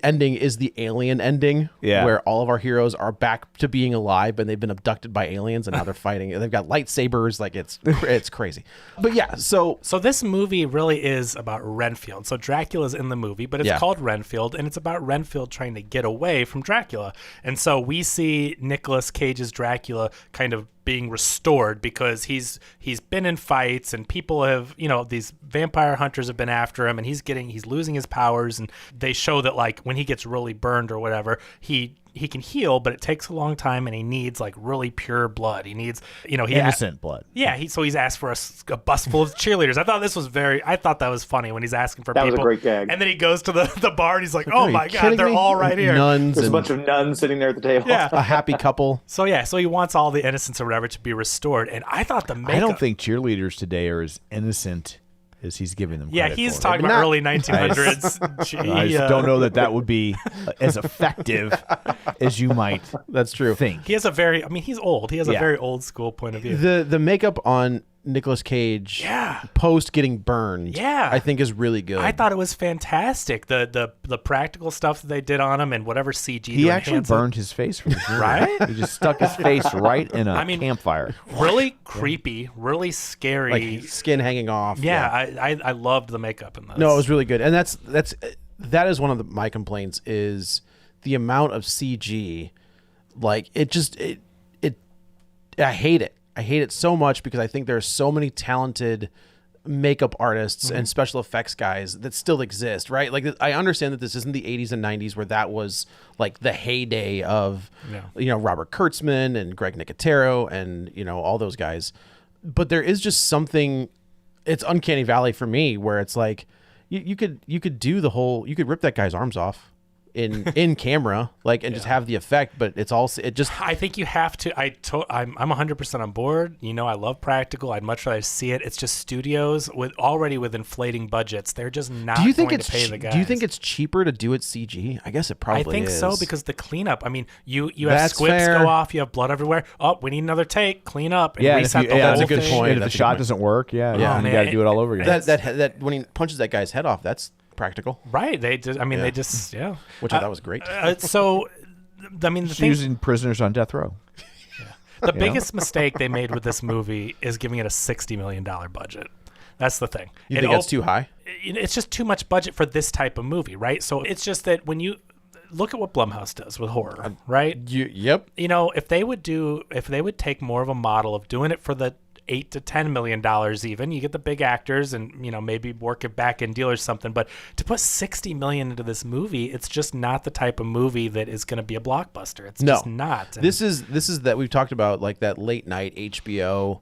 ending is the alien ending, where all of our heroes are back to being alive and they've been abducted by aliens and now they're fighting. They've got lightsabers, like it's crazy. But yeah, so this movie really is about Renfield. So Dracula's in the movie, but it's called Renfield, and it's about Renfield trying to get away from Dracula. And so we see Nicolas Cage's Dracula kind of being restored because he's been in fights and people have, these vampire hunters have been after him and he's losing his powers, and they show that like when he gets really burned or whatever, he can heal, but it takes a long time and he needs like really pure blood. He needs, innocent blood. Yeah, so he's asked for a bus full of cheerleaders. I thought that was funny when he's asking for That people. was a great gag. And then he goes to the bar and he's like, oh are you my God, kidding they're me? all right here. Nuns There's a and bunch of nuns sitting there at the table. Yeah. a happy couple. So he wants all the innocence or whatever to be restored. And I thought the makeup. I don't think cheerleaders today are as innocent as he's giving them. Yeah, credit he's for. talking about Not- early 1900s. I just don't know that would be as effective as you might. That's true. Think. He has he's old. He has a very old school point of view. The makeup on Nicolas Cage post getting burned, I think is really good. I thought it was fantastic. The practical stuff that they did on him and whatever CG. He actually burned his face from the Right? He just stuck his face right in a campfire. Really creepy, really scary. like skin hanging off. Yeah, I loved the makeup in this. No, it was really good, and that is one of my complaints is the amount of CG. Like I hate it. I hate it so much because I think there are so many talented makeup artists and special effects guys that still exist, right? Like I understand that this isn't the 80s and 90s where that was like the heyday of, Robert Kurtzman and Greg Nicotero and, all those guys. But there is just something, it's uncanny valley for me where it's like, you could rip that guy's arms off in camera, like, and just have the effect, but I think you have to. I'm 100% on board. I love practical. I'd much rather see it. It's just studios with inflating budgets. They're just not. Do you think going to pay the guys. Do you think it's cheaper to do it CG? I guess it probably is. I think so because the cleanup. I mean, you have squibs go off. You have blood everywhere. Oh, we need another take. Clean up and reset the whole that's a good thing. point. And if the shot doesn't work, you got to do it all over again. That when he punches that guy's head off, that's practical, right? They just, which I thought was great. Just using prisoners on death row. The biggest mistake they made with this movie is giving it a $60 million budget. That's the thing. You think that's too high? It's just too much budget for this type of movie, right? So it's just that when you look at what Blumhouse does with horror, right? Yep. If they would take more of a model of doing it for the $8 to $10 million, even you get the big actors and maybe work it back in deal or something. But to put $60 million into this movie, it's just not the type of movie that is going to be a blockbuster. It's just not. And this is that we've talked about, like that late night HBO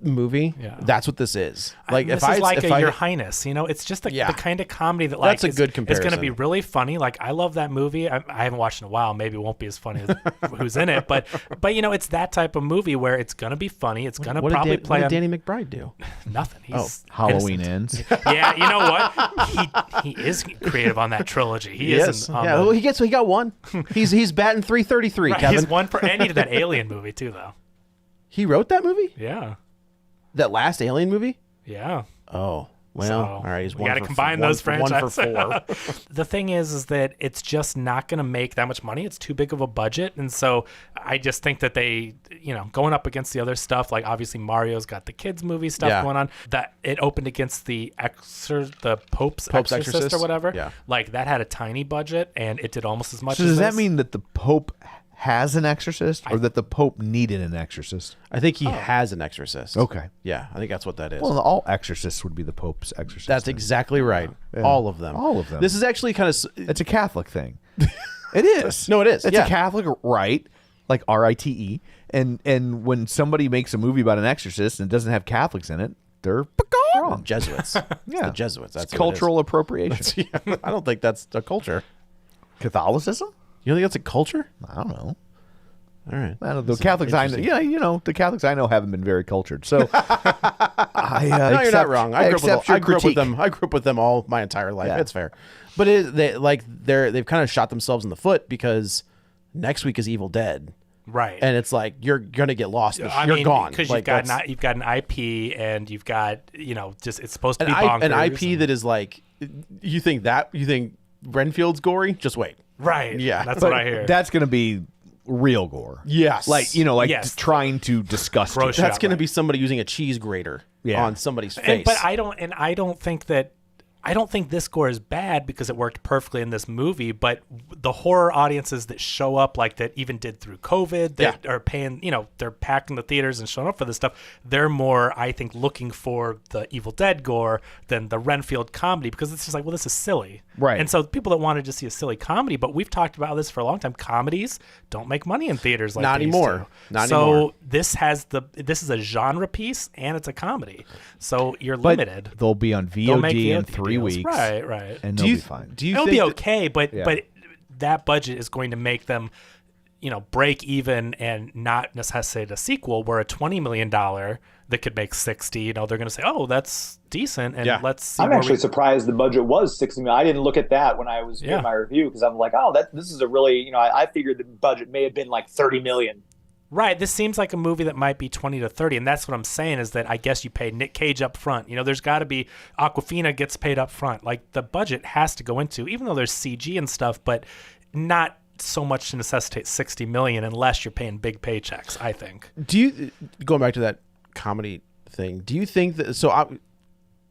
movie. Yeah. That's what this is. Like this is like Your Highness, it's just the kind of comedy that That's a good It's going to comparison. be really funny. Like I love that movie. I haven't watched it in a while. Maybe it won't be as funny as who's in it, but it's that type of movie where it's going to be funny. It's going to probably play what on did Danny McBride do? nothing. He's Halloween innocent. ends. Yeah, you know what? He is creative on that trilogy. He is. Well, he got one. He's batting 333. Right, Kevin. he's one for any of that Alien movie too, though. He wrote that movie. Yeah. That last Alien movie. Yeah. Oh. Well, So, all right. He's we one gotta for combine one those for- one for franchises. 4. The thing is that it's just not going to make that much money. It's too big of a budget, and so I just think that they, going up against the other stuff, like obviously Mario's got the kids movie stuff going on. That it opened against the Pope's Exorcist or whatever. Yeah. Like that had a tiny budget, and it did almost as much. So as does that this. mean that the Pope has an exorcist, or that the Pope needed an exorcist? I think he has an exorcist. Okay. Yeah, I think that's what that is. Well, all exorcists would be the Pope's exorcist. That's exactly right. All of them. All of them. This is actually kind of. It's a Catholic thing. It is. No, it is. It's Yeah. a Catholic right, like RITE. And when somebody makes a movie about an exorcist and it doesn't have Catholics in it, they're wrong. Jesuits. It's Yeah. the Jesuits. That's It's what it is. cultural appropriation. Yeah, I don't think that's a culture. Catholicism? You don't think that's a culture? I don't know. All right. I don't know. The Catholics I know, the Catholics I know haven't been very cultured. So I No, you're not wrong. I grew up with them. I grew up with them all my entire life. Yeah. It's fair, but they've kind of shot themselves in the foot because next week is Evil Dead, right? and it's like you're gonna get lost. You're gone because like, you've got an IP and you've got just it's supposed to be an bonkers IP that is like you think Renfield's gory? Just wait. right. Yeah. that's But what I hear. that's going to be real gore. Yes, Yes. trying to disgust you. Gross. that's Yeah, gonna right. be somebody using a cheese grater on somebody's face. But I don't think this gore is bad because it worked perfectly in this movie. But the horror audiences that show up, like that even did through COVID, that are paying, they're packing the theaters and showing up for this stuff. They're more, I think, looking for the Evil Dead gore than the Renfield comedy because it's just like, well, this is silly. Right. And so people that wanted to see a silly comedy, but we've talked about this for a long time. Comedies don't make money in theaters like Not they used anymore. to. Not so anymore. this is a genre piece and it's a comedy. So you're But limited. they'll be on They'll make VOD in VOD 3 deals. weeks. Right. And do they'll you be fine. do you It'll think be that- okay, but Yeah. that budget is going to make them, break even and not necessitate a sequel. Where a $20 million that could make 60, they're going to say, oh, that's decent, and let's see. I'm actually surprised the budget was $60 million. I didn't look at that when I was doing my review because I'm like, this is a really, I figured the budget may have been like $30 million. Right. This seems like a movie that might be 20 to 30. And that's what I'm saying is that I guess you pay Nick Cage up front. There's got to be Awkwafina gets paid up front. Like the budget has to go into, even though there's CG and stuff, but not so much to necessitate 60 million unless you're paying big paychecks, I think. Do you going back to that comedy thing? Do you think that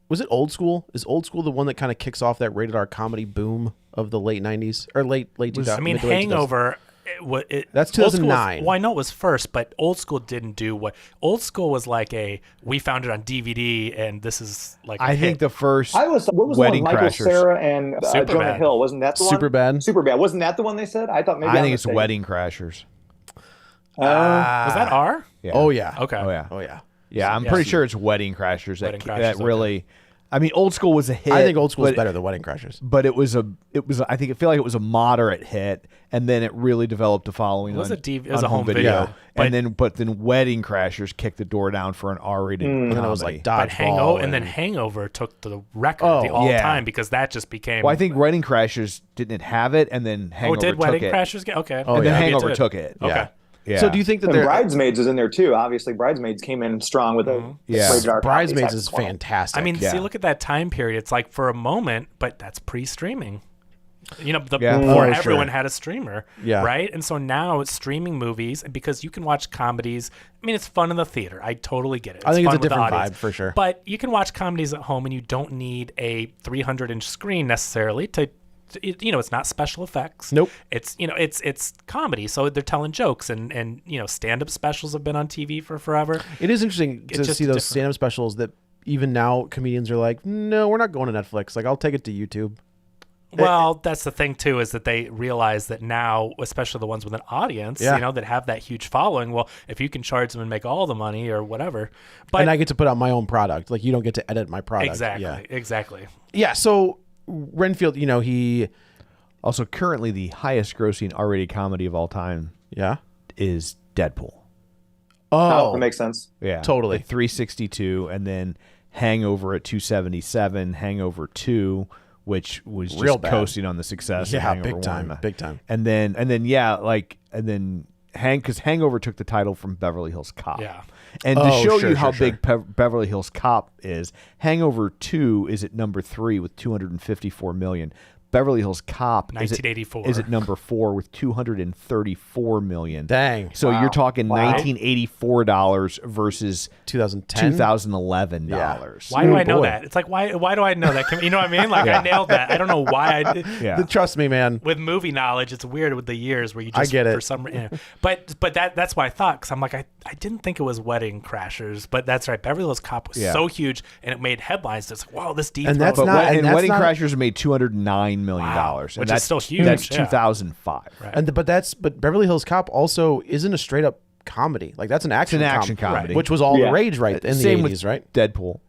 was it Old School? Is Old School the one that kind of kicks off that rated R comedy boom of the late 90s or late 2000s? I mean, Hangover. That's Old School 2009. well, I know it was first, but Old School didn't do what Old School was like. We found it on DVD, and this is like. I think the first What was Wedding the one? Michael Crashers. Cera and Superbad. Jonah Hill. Wasn't that the one? Superbad. Superbad. Wasn't that the one they said? I thought maybe I I'm think it's mistaken. Wedding Crashers. was that R? Yeah. Oh yeah. Okay. Oh yeah. Oh yeah. Yeah, I'm pretty sure it's Wedding Crashers Wedding that Crashers, really. I mean, Old School was a hit. I think Old School is but- better than Wedding Crashers. But it was I feel like it was a moderate hit, and then it really developed a following. It was on, it was on a home video. and then Wedding Crashers kicked the door down for an R-rated comedy. And then it was like But Dodgeball. Hangover took the record Oh, the all yeah. time because that just became. Well, I think Wedding Crashers didn't have it, and then Hangover did took Wedding it. Crashers get okay? Oh, and then yeah. Maybe Hangover did. took it. Okay. Yeah. Yeah. So do you think that And they're Bridesmaids is in there too. Obviously, Bridesmaids came in strong with a Yeah. rated R comedy Bridesmaids type is of format. fantastic. I mean, Yeah. see, look at that time period. It's like for a moment, but that's pre-streaming. Before sure. everyone had a streamer, Yeah. right? And so now it's streaming movies, because you can watch comedies. I mean, it's fun in the theater. I totally get it. I think it's fun a with the different audience. vibe for sure. But you can watch comedies at home, and you don't need a 300-inch screen necessarily to it's not special effects. Nope. It's it's comedy, so they're telling jokes, and stand-up specials have been on TV for forever. It is interesting It's to just see those different. stand-up specials that even now comedians are like, no, we're not going to Netflix. Like, I'll take it to YouTube. Well, that's the thing too, is that they realize that now, especially the ones with an audience, Yeah. that have that huge following. Well, if you can charge them and make all the money or whatever, but And I get to put out my own product. Like, you don't get to edit my product. exactly. Yeah. So Renfield, he Also, currently the highest grossing R-rated comedy of all time is Deadpool. Oh, that makes sense. Yeah, Totally. At 362, and then Hangover at 277, Hangover 2, which was just Real bad. coasting on the success of Yeah, Hangover big time, 1. big time. And then because Hangover took the title from Beverly Hills Cop. Yeah. And to show sure, you how sure, big Beverly Hills Cop is, Hangover 2 is at number 3 with 254 million. Beverly Hills Cop 1984. is at number 4 with 234 million. Dang. So you're talking Wow. $1984 versus 2010. $2011. Why do Oh, I know boy. that? It's like, why do I know that? You know what I mean? Like, I nailed that. I don't know why I did. Yeah. Trust me, man. With movie knowledge, it's weird with the years where you just get it. for some reason. But that's why I thought, because I'm like, I didn't think it was Wedding Crashers, but that's right. Beverly Hills Cop was so huge, and it made headlines. It's like, wow, this deep. And that's But not- and Wedding not- Crashers made $209 million. Wow, And which is that's still huge, That's yeah. 2005. Right. But Beverly Hills Cop also isn't a straight up comedy. Like, that's an action, action comedy. which was all Yeah. the rage in the Same 80s, with right? Deadpool.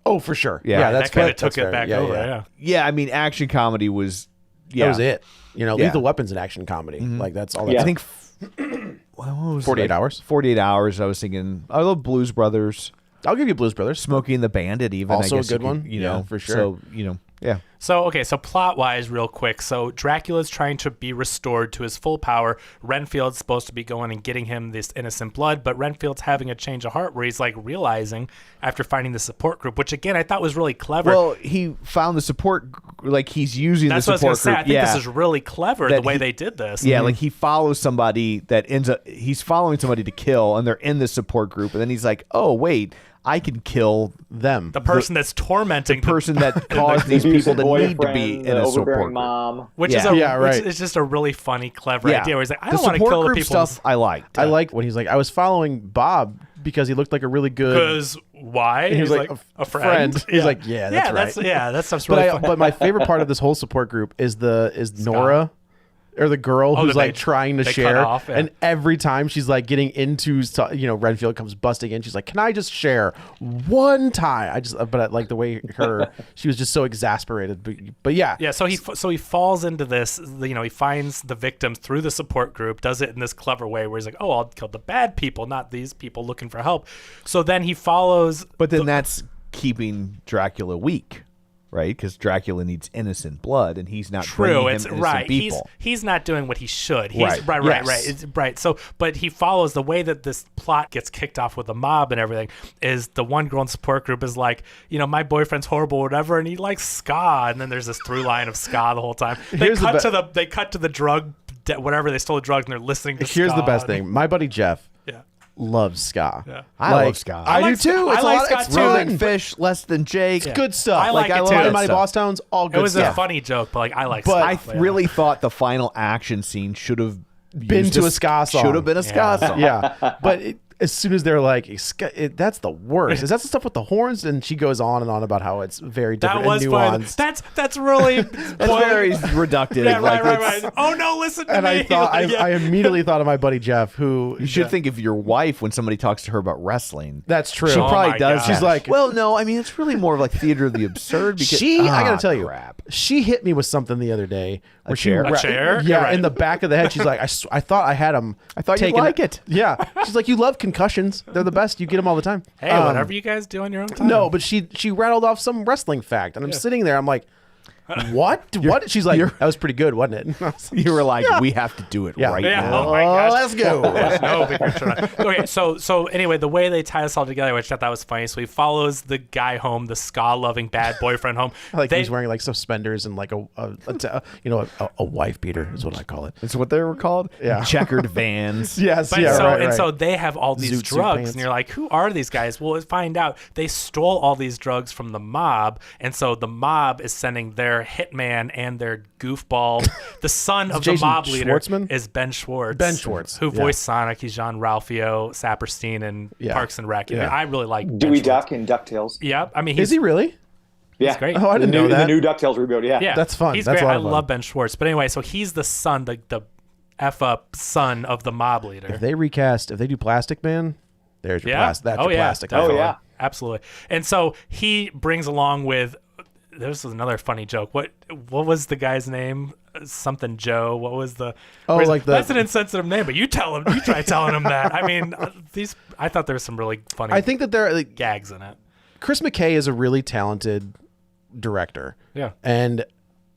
Oh, for sure. Yeah, that's that kind fair. of took That's it fair. back Yeah, over. yeah. Yeah. Yeah, I mean, action comedy was. Yeah. That was it. Yeah. Lethal Weapon's an action comedy. Like, that's all. Yeah. I think. What was it, 48 Hours. 48 Hours. I was thinking. I love Blues Brothers. I'll give you Blues Brothers. Smokey and the Bandit. Even Also I a guess good you could, one. You Yeah, know, for sure. So yeah. So plot-wise, real quick. So Dracula's trying to be restored to his full power. Renfield's supposed to be going and getting him this innocent blood, but Renfield's having a change of heart where he's like realizing after finding the support group, which again I thought was really clever. Well, he found the support. Like he's using That's the what I was support going to say. group. I think this is really clever That the way he- they did this. Yeah, like he follows somebody that ends up. He's following somebody to kill, and they're in this support group, and then he's like, "Oh wait, I can kill Them. The person that's tormenting the person that caused these people to need to be in a overbearing support group." mom. which Yeah. is a Yeah, right. which is just a really funny, clever Yeah, idea. Where he's like, I the don't want to support kill the group people. stuff. I liked. I like when he's like, I was following Bob because he looked like a really good. Because why? And he was like, a friend. He's like, yeah, that's right. That stuff's really fun. But my favorite part of this whole support group is Nora, or the girl Oh, who's that like they- trying to they cut share, off, yeah. and every time she's like getting into, Renfield comes busting in. She's like, "Can I just share one time?" But I like the way she was just so exasperated. But yeah, Yeah, so he falls into this. He finds the victims through the support group. Does it in this clever way where he's like, "Oh, I'll kill the bad people, not these people looking for help." So then he follows. But then that's keeping Dracula weak, right? Because Dracula needs innocent blood, and he's not True, bringing him it's innocent right. people. He's not doing what he should. He's Right. right, Yes. It's right. So, but he follows the way that this plot gets kicked off with the mob and everything. Is the one girl in support group is like, my boyfriend's horrible, or whatever, and he likes ska, and then there's this through line of ska the whole time. They cut to the drug, whatever they stole the drugs, and they're listening to. here's the ska. best thing. My buddy Jeff Yeah. loves ska. Yeah. I love ska. I, like do too. ska. It's I a like lot. ska It's too. Rolling fun. Fish, Less Than Jake. Yeah. Good stuff. I like it love too. that Mighty stuff. Boss Towns, all It good was stuff. a funny joke, but I like But ska. I really thought the final action scene should have Been used to a ska song. Should have been a ska song. Yeah, but as soon as they're like, that's the worst. Is that the stuff with the horns? And she goes on and on about how it's very different That was and fun. nuanced. That's really That's very reductive. Yeah, like, right. Oh no, listen to And me. I thought, Yeah. I immediately thought of my buddy Jeff, who You should think of your wife when somebody talks to her about wrestling. that's true. She Oh probably my does. gosh. She's like, well, no, I mean, it's really more of like theater of the absurd. Because I gotta tell you, crap. she hit me with something the other day. Where chair? She A chair? Yeah, Yeah, right. in the back of the head. She's like, I thought I had him. I thought you'd taken like it. Yeah. She's like, you love concussions. They're the best. You get them all the time. Hey, whatever you guys do on your own time. No, but she rattled off some wrestling fact, and I'm sitting there. I'm like, What? What? She's like, that was pretty good, wasn't it? You were like, we have to do it right Yeah. now. Oh my gosh. Let's go. There's no bigger turn. Okay, so anyway, the way they tie this all together, which I thought was funny. So he follows the guy home, the ska-loving bad boyfriend home. Like he's wearing like suspenders and like a wife beater is what I call it. It's what they were called? Yeah. Checkered vans. Yes. But so they have all these Zoot suit drugs, pants. and you're like, who are these guys? Well, find out they stole all these drugs from the mob, and so the mob is sending their hitman and their goofball. The son of the Jason mob leader Schwartzman? is Ben Schwartz. Ben Schwartz, who yeah. voiced Sonic. He's Jean-Ralphio Saperstein in Yeah. Parks and Rec. Yeah. I really like Ben Dewey Schwartz. Duck and DuckTales. Yep. I mean, Is he really? Yeah, great. Oh, I didn't know that. The new DuckTales reboot. Yeah. Yeah, That's fun. He's That's a great. lot I of fun. love Ben Schwartz. But anyway, so he's the son, the F up son of the mob leader. If they do Plastic Man, there's your plastic. That's your plastic. definitely. Oh, yeah. Absolutely. And so he brings along with. This was another funny joke. What was the guy's name? Something Joe. What was the? That's an insensitive name. But you tell him. You try telling him that. I mean, I thought there was some really funny. I think that there are gags in it. Chris McKay is a really talented director. Yeah. And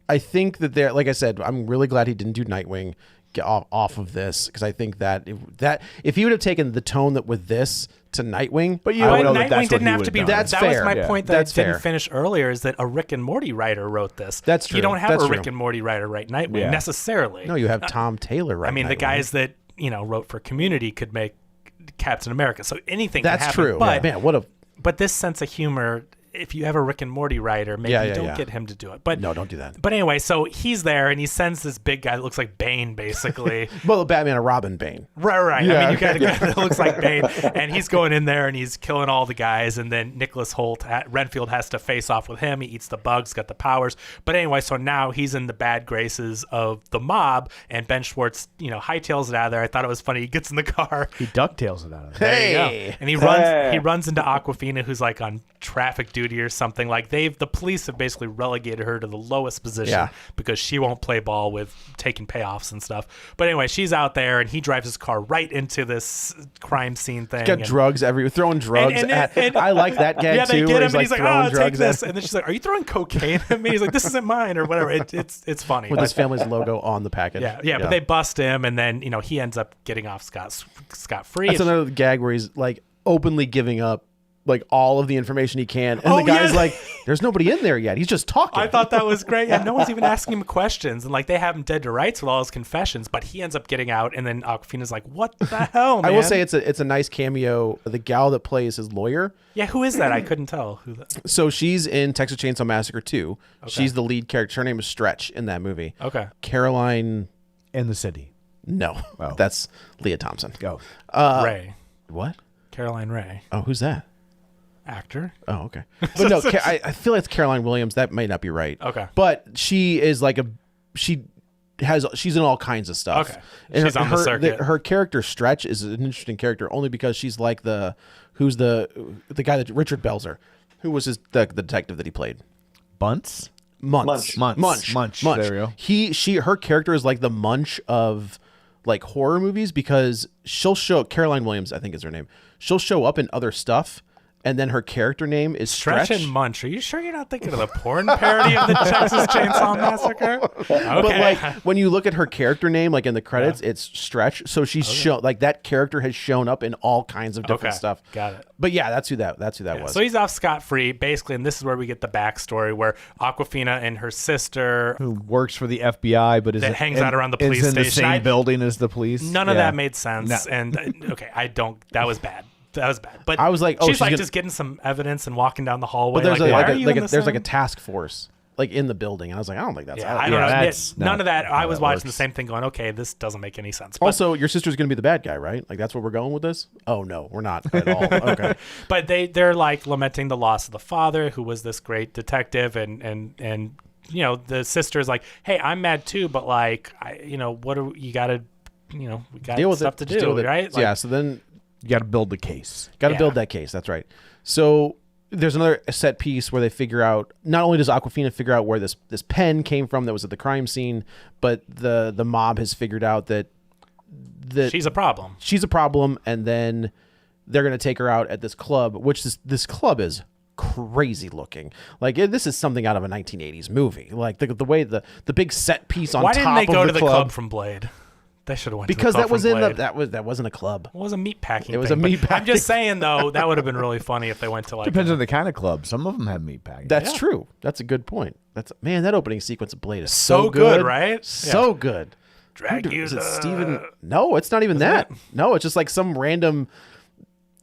I think that they're, like I said, I'm really glad he didn't do Nightwing get off of this, because I think that if he would have taken the tone that with this to Nightwing, But you But know that that's Nightwing what didn't he have would to be. have done. That's that fair. was my Yeah. point that That's I didn't fair. finish earlier. Is that a Rick and Morty writer wrote this? That's true. You don't have That's a true. Rick and Morty writer write Nightwing Yeah. necessarily. no, you have Tom Taylor, right? I mean, the guys that wrote for Community could make Captain America. So anything. That's can happen. true. But Man, what a but this sense of humor, if you have a Rick and Morty writer, maybe don't get him to do it. But No, don't do that. But anyway, so he's there and he sends this big guy that looks like Bane, basically. well, Batman and Robin Bane. Right. I mean, you got a guy that looks like Bane, and he's going in there and he's killing all the guys, and then Nicholas Hoult, Renfield has to face off with him. He eats the bugs, got the powers. But anyway, so now he's in the bad graces of the mob, and Ben Schwartz, hightails it out of there. I thought it was funny. He gets in the car. He ducktails it out of there. Hey, And he runs into Awkwafina, who's like on traffic duty or something. Like the police have basically relegated her to the lowest position because she won't play ball with taking payoffs and stuff. But anyway, she's out there and he drives his car right into this crime scene thing. got drugs everywhere, throwing drugs at. I like that gag yeah, they too. get where him and he's like, throwing "Oh, take drugs this," at- and then she's like, "Are you throwing cocaine at me?" He's like, "This isn't mine," or whatever. It's funny. with his family's logo on the package. yeah, but they bust him, and then he ends up getting off scot free. That's another gag where he's like openly giving up like all of the information he can, and the guy's like, "There's nobody in there yet. He's just talking." I thought that was great. Yeah, no one's even asking him questions, and like they have him dead to rights with all his confessions, but he ends up getting out, and then Awkwafina's like, "What the hell, man?" I will say it's a nice cameo. The gal that plays his lawyer. Yeah, who is that? I couldn't tell who that. So she's in Texas Chainsaw Massacre 2. She's the lead character. Her name is Stretch in that movie. Okay. Caroline. In the city. No, Oh. that's Leah Thompson. Go. Ray. What? Caroline Ray. Oh, who's that? Actor. Oh, okay. But no, I feel like it's Caroline Williams. That might not be right. Okay. But she is like she's in all kinds of stuff. Okay. And She's on the circuit. Her character Stretch is an interesting character only because she's like the guy that Richard Belzer, who was the detective that he played. Bunts? Munch. Munch. There we go. Her character is like the Munch of like horror movies, because Caroline Williams, I think is her name. She'll show up in other stuff, and then her character name is Stretch. Stretch and Munch. Are you sure you're not thinking of the porn parody of the Texas Chainsaw Massacre? Okay. But like when you look at her character name, like in the credits, it's Stretch. So she's shown like that character has shown up in all kinds of different stuff. Got it. But yeah, that's who that was. So he's off scot-free, basically, and this is where we get the backstory where Awkwafina and her sister, Who works for the FBI, but That hangs out around the police is in the station. same building as the police. none of Yeah. that made sense. No. And that was bad. That was bad. But I was like, oh, she's she's like gonna- just getting some evidence and walking down the hallway. but there's like, why are like you in the there's like a same- task force like in the building, and I was like, I don't think that's Yeah, how I don't know. that's None not of that. I how was that watching the works. same thing, going, "Okay, this doesn't make any sense." But, Also, your sister's gonna be the bad guy, right? Like that's where we're going with this. Oh no, we're not at all. Okay. but they're like lamenting the loss of the father, who was this great detective, and the sister's like, "Hey, I'm mad too, but like, what do you got to, we got Deal with stuff it. to Just do, deal with it. right?" Yeah. So then You got to build the case. got to Yeah. build that case. That's right. So there's another set piece where they figure out, not only does Awkwafina figure out where this pen came from that was at the crime scene, but the mob has figured out that she's a problem. she's a problem, and then they're going to take her out at this club, which this club is crazy looking. Like this is something out of a 1980s movie. Like the way the big set piece on Why top didn't they go of to the the club. club from Blade? They should have went Because to the that club was from in Blade. that wasn't a club. It was a meat packing. It was thing, a but meat I'm just saying though, that would have been really funny if they went to like. Depends on the kind of club. Some of them have meat packing. That's true. That's a good point. That opening sequence of Blade is So so good, right? So good. Dracula. Is it Steven? No, it's not even that. No, it's just like some random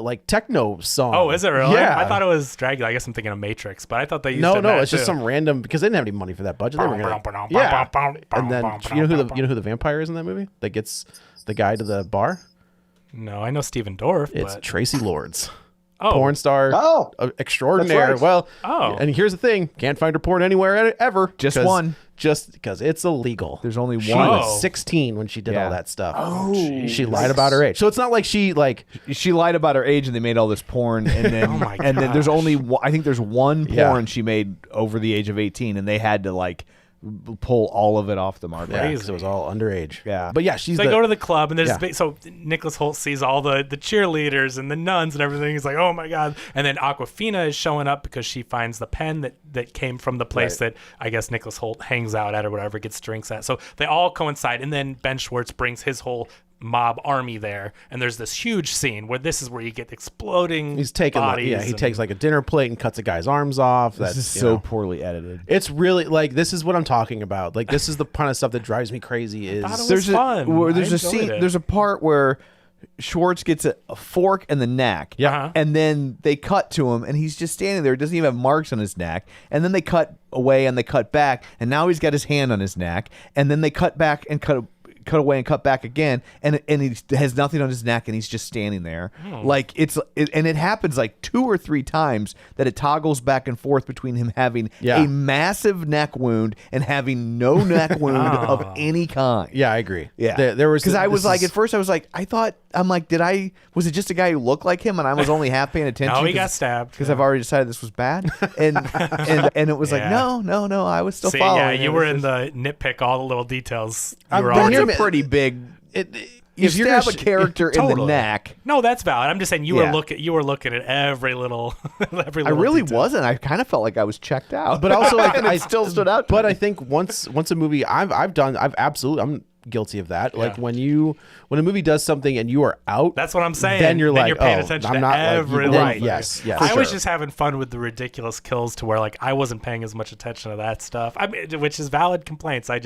like techno song. Oh, is it really? Yeah. I thought it was Dracula. I guess I'm thinking of Matrix, but I thought they used No, it in that it's just too. some random because they didn't have any money for that budget. They were gonna, yeah. And then you know who the vampire is in that movie that gets the guy to the bar? No, I know Steven Dorff, It's but Tracy Lords. oh, Porn star extraordinaire. That's right. Well, Oh. and here's the thing: can't find her porn anywhere ever. Just 'cause- one. Just because it's illegal. There's only She one. was 16 when she did Yeah. all that stuff. Oh, She lied about her age. So it's not like she like She lied about her age, and they made all this porn, and then Oh my and then there's gosh. only I think there's one porn Yeah. she made over the age of 18, and they had to like pull all of it off the market. yeah, 'cause Crazy. it was all underage. Yeah. But yeah, she's So they go to the club, and there's Yeah. so Nicholas Hoult sees all the cheerleaders and the nuns and everything. He's like, "Oh my god!" And then Awkwafina is showing up because she finds the pen that came from the place that I guess Nicholas Hoult hangs out at or whatever, gets drinks at. So they all coincide, and then Ben Schwartz brings his whole mob army there, and there's this huge scene where this is where you get exploding. he's taking bodies he and- takes like a dinner plate and cuts a guy's arms off. This That's is so poorly edited. It's really like this is what I'm talking about. Like this is the kind of stuff that drives me crazy. Is thought it was There's fun. where there's I a scene. enjoyed it. There's a part where Schwartz gets a fork in the neck. Yeah. Uh-huh. And then they cut to him, and he's just standing there. He doesn't even have marks on his neck. And then they cut away, and they cut back, and now he's got his hand on his neck. And then they cut back and cut away and cut back again, and he has nothing on his neck, and he's just standing there. Like and it happens like 2 or 3 times that it toggles back and forth between him having Yeah. a massive neck wound and having no neck wound of any kind. yeah, I agree. Yeah, there was because I was this like is- at first I was like was it just a guy who looked like him and I was only half paying attention? No, he got stabbed. because I've already decided this was bad, and it was like Yeah. no, I was still See, following. yeah, It you was were in just- the nitpick all the little details. You I'm were done all here. That's a pretty big. You if you're stab gonna a character in the Totally. neck. No, that's valid. I'm just saying you Yeah. were looking at every little every I little really detail. wasn't. I kind of felt like I was checked out, But also, and it still stood out. to But me. I think once a movie, I'm guilty of that. Like Yeah. when a movie does something and you are out, That's what I'm saying. Then you're like, paying oh, attention I'm to not like- every then- line. yes, yes, I for was sure. just having fun with the ridiculous kills to where like I wasn't paying as much attention to that stuff. I mean, which is valid complaints. I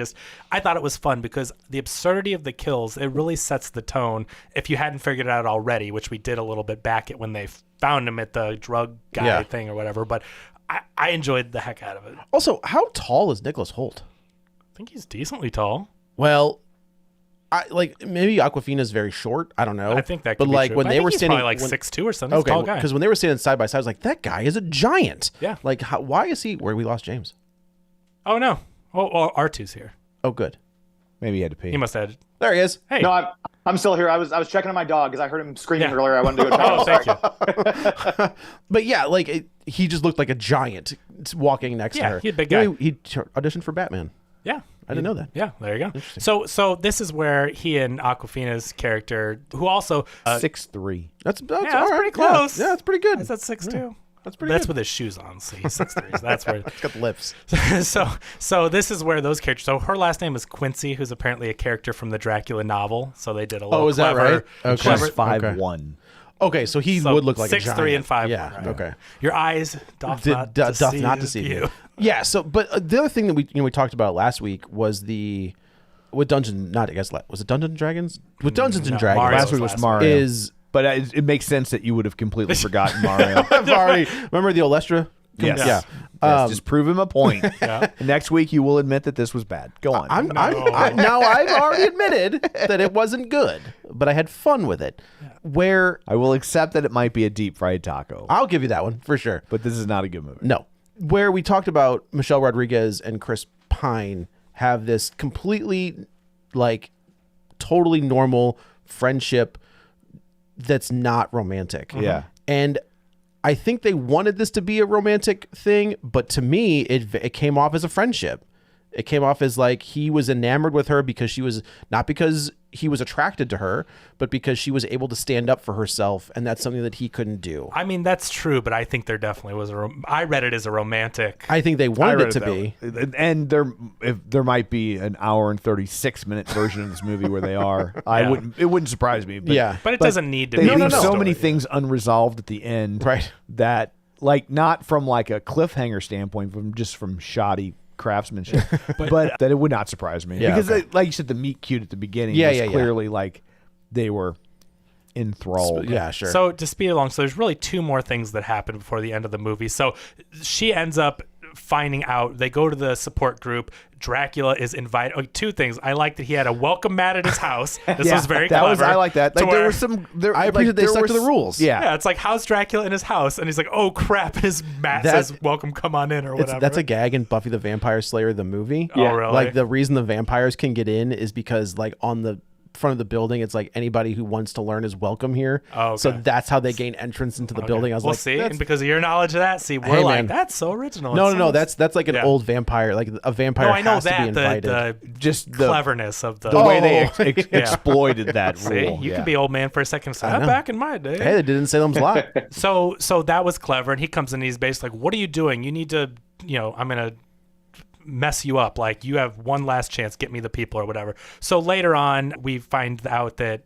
thought it was fun because the absurdity of the kills, it really sets the tone. If you hadn't figured it out already, which we did a little bit back at when they found him at the drug guy Yeah. thing or whatever, but I enjoyed the heck out of it. I Also, how tall is Nicholas Hoult? think he's decently tall. Well, maybe Awkwafina's very short. I don't know. I think that But could be like true. when I they think were he's standing, probably like when- 6'2" or something. He's a okay, tall guy. because when they were standing side by side, I was like, that guy is a giant. Yeah. Like, why is he? Where we lost James? Oh no. Oh, R2's here. Oh, good. maybe he had to pee. He must have. There he is. Hey. No, I'm still here. I was checking on my dog because I heard him screaming Yeah. earlier. I wanted to go check. Oh, thank you. But yeah, like he just looked like a giant walking next to Yeah, her. he's a big You know, guy. he auditioned for Batman. Yeah. I didn't know that. Yeah, there you go. So this is where he and Awkwafina's character, who also 6'3". That's that's all right. pretty close. Yeah, that's pretty good. is at 6'2". That's pretty That's good. with his shoes on, so he's 6'3". So that's where. He's got the lips. So this is where those characters. So her last name is Quincy, who's apparently a character from the Dracula novel. So they did a little. Oh, is that clever, right? Okay. clever- She's 5'1". Okay, so he so would look like a 6'3" giant. and 5'1". Yeah. right? Okay. Your eyes doth not Doth not deceive deceive you. Yeah. So, but the other thing that we talked about last week was with Dungeons. Not I guess was it Dungeons and Dragons? With Dungeons and No, Dragons. Mario Last week was last Mario. is But it makes sense that you would have completely forgotten Mario. I've already remember the Olestra. Yes. Yeah. Yes, just prove him a point. Yeah. Next week you will admit that this was bad. Go on. Now I've already admitted that it wasn't good, but I had fun with it. Where I will accept that it might be a deep fried taco, I'll give you that one for sure. but this is not a good movie. No. Where we talked about Michelle Rodriguez and Chris Pine have this completely, like, totally normal friendship that's not romantic. Yeah. And I think they wanted this to be a romantic thing, but to me, it came off as a friendship. It came off as like he was enamored with her because not because he was attracted to her, but because she was able to stand up for herself, and that's something that he couldn't do. I mean, that's true, but I think there definitely was I read it as a romantic. I think they wanted it to be. And there might be an hour and 36-minute version of this movie where they are. It wouldn't surprise me. But, but it doesn't need to they be. leave so many things unresolved at the end, right? That like not from like a cliffhanger standpoint, from shoddy craftsmanship, but that it would not surprise me because like you said, the meet cute at the beginning was clearly like they were enthralled. Yeah, sure. So to speed along, so there's really two more things that happen before the end of the movie. So she ends up finding out. They go to the support group. Dracula is invited. Oh, two things. I like that he had a welcome mat at his house. This was very clever. I like that. Like, there was some. I appreciate they stuck to the rules. Yeah, it's like, how's Dracula in his house? And he's like, oh crap! And his mat says, "Welcome, come on in," or whatever. That's a gag in Buffy the Vampire Slayer the movie. Oh, really? Like the reason the vampires can get in is because like on the front of the building, it's like anybody who wants to learn is welcome here. Oh, okay. So that's how they gain entrance into the building. I was we'll like, see, and because of your knowledge of that, we're like, that's so original. No, that's like an old vampire, like a vampire. No, I know has that to be invited. just the cleverness of the way they exploited that See, rule. you could be old man for a second. So back in my day, hey, they didn't Salem's Lot. So that was clever, and he comes in, and he's basically like, "What are you doing? You need to, I'm gonna mess you up. Like, you have one last chance. Get me the people or whatever." So later on, we find out that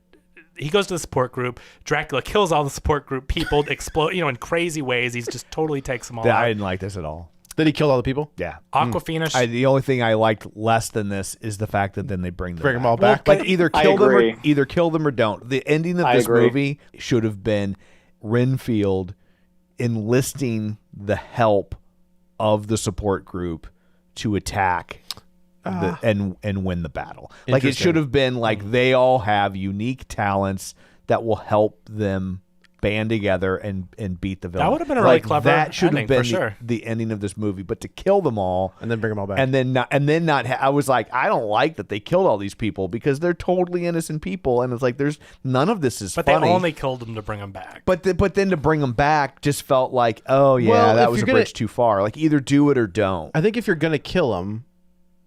he goes to the support group. Dracula kills all the support group people, explode, in crazy ways. He's just totally takes them all out. I didn't like this at all. Did he kill all the people? Yeah. Awkwafina. The only thing I liked less than this is the fact that then they bring them all back. Like either kill them or don't. The ending of this movie should have been Renfield enlisting the help of the support group to attack and win the battle. Like it should have been like they all have unique talents that will help them band together and beat the villain. That would have been a really clever that should have been for sure. the ending of this movie. But to kill them all and then bring them all back, and then not I was like, I don't like that they killed all these people because they're totally innocent people, and it's like there's none of this is but funny. They only killed them to bring them back. But then to bring them back just felt like, oh yeah, that was a bridge too far. Like either do it or don't. I think if you're gonna kill them,